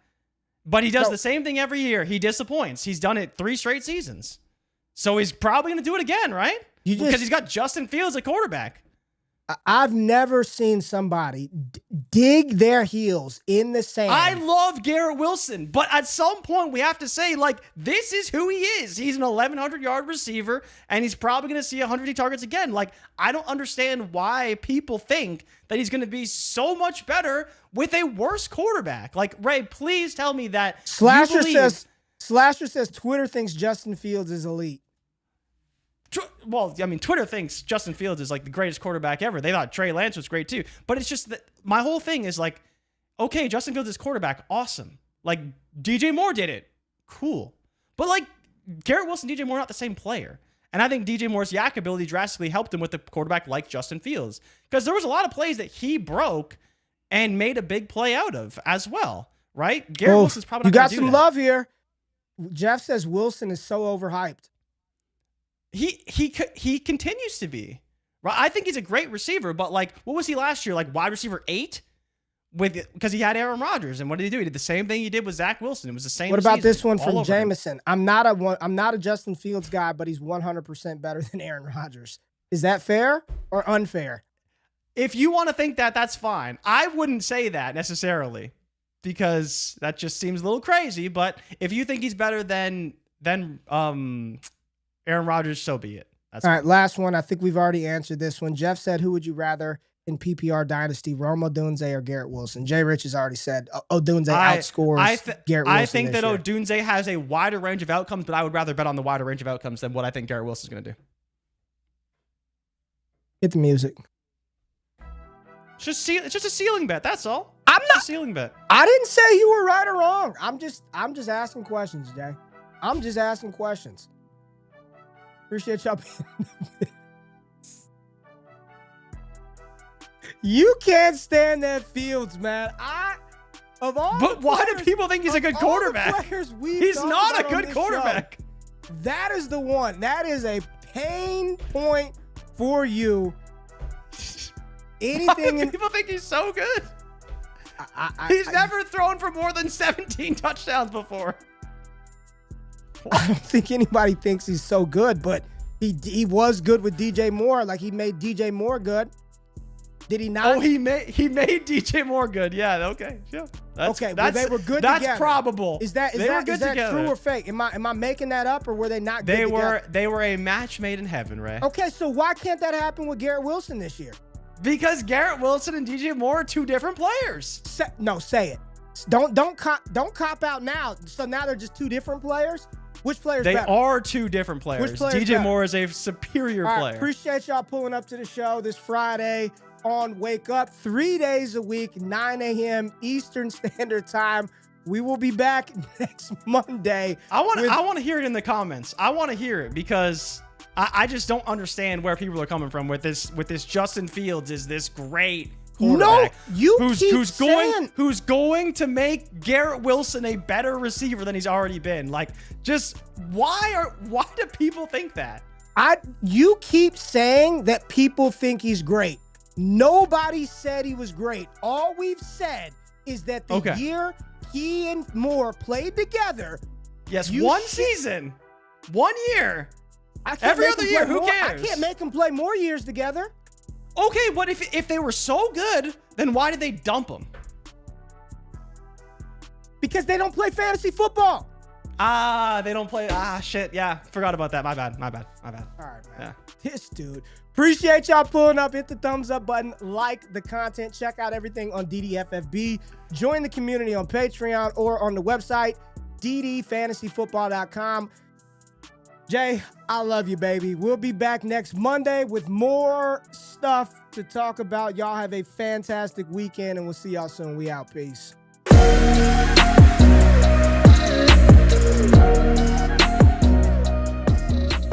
But he does the same thing every year. He disappoints. He's done it 3 straight seasons. So he's probably going to do it again, right? Because he's got Justin Fields at quarterback. I've never seen somebody dig their heels in the sand. I love Garrett Wilson, but at some point we have to say, like, this is who he is. He's an 1,100-yard receiver, and he's probably going to see 150 targets again. Like, I don't understand why people think that he's going to be so much better with a worse quarterback. Like, Ray, please tell me that Slasher says Twitter thinks Justin Fields is elite. Well, I mean, Twitter thinks Justin Fields is like the greatest quarterback ever. They thought Trey Lance was great too. But it's just that my whole thing is like, okay, Justin Fields is quarterback. Awesome. Like, DJ Moore did it. Cool. But like, Garrett Wilson, DJ Moore, not the same player. And I think DJ Moore's yak ability drastically helped him with a quarterback like Justin Fields. Because there was a lot of plays that he broke and made a big play out of as well. Right? Garrett Wilson's probably not going to do that. You got some love here. Jeff says Wilson is so overhyped. He continues to be. Right? I think he's a great receiver, but like, what was he last year? Like wide receiver 8? Because he had Aaron Rodgers, and what did he do? He did the same thing he did with Zach Wilson. It was the same. What about this one all from Jameson? I'm not a Justin Fields guy, but he's 100% better than Aaron Rodgers. Is that fair or unfair? If you want to think that, that's fine. I wouldn't say that necessarily, because that just seems a little crazy. But if you think he's better than Aaron Rodgers, so be it. That's all right. Last one. I think we've already answered this one. Jeff said, "Who would you rather in PPR Dynasty, Odunze or Garrett Wilson?" Jay Rich has already said Odunze outscores Garrett Wilson. I think that Odunze has a wider range of outcomes, but I would rather bet on the wider range of outcomes than what I think Garrett Wilson is going to do. Hit the music. It's just a ceiling bet. That's all. I'm not a ceiling bet. I didn't say you were right or wrong. I'm just asking questions, Jay. I'm just asking questions. Appreciate y'all. You can't stand that Fields, man. But why do people think he's a good quarterback? He's not a good quarterback. That is the one. That is a pain point for you. Anything? Why do people think he's so good? He's never thrown for more than 17 touchdowns before. I don't think anybody thinks he's so good, but he was good with DJ Moore. Like, he made DJ Moore good. Did he not? Oh, he made DJ Moore good. Yeah, okay, sure. Well, they were good that's together. Probable. Is that true or fake? Am I making that up, or were they not good together? They were a match made in heaven, Ray. Okay, so why can't that happen with Garrett Wilson this year? Because Garrett Wilson and DJ Moore are two different players. Say it. Don't cop out now. So now they're just two different players? Which player's better? They are two different players. Which player's DJ better? Moore is a superior player. Appreciate y'all pulling up to the show this Friday on Wake Up. 3 days a week, 9 a.m. Eastern Standard Time. We will be back next Monday. I want to hear it in the comments. I want to hear it because I just don't understand where people are coming from with this Justin Fields is this great quarterback. No, who's going to make Garrett Wilson a better receiver than he's already been. Like, just why do people think that? You keep saying that people think he's great. Nobody said he was great. All we've said is that the year he and Moore played together. Yes, season. 1 year. Every other year, who cares? I can't make them play more years together. Okay, but if they were so good, then why did they dump them? Because they don't play fantasy football. They don't play. Shit. Yeah, forgot about that. My bad. All right, man. Yeah. This dude. Appreciate y'all pulling up. Hit the thumbs up button. Like the content. Check out everything on DDFFB. Join the community on Patreon or on the website, ddfantasyfootball.com. Jay, I love you, baby. We'll be back next Monday with more stuff to talk about. Y'all have a fantastic weekend, and we'll see y'all soon. We out. Peace.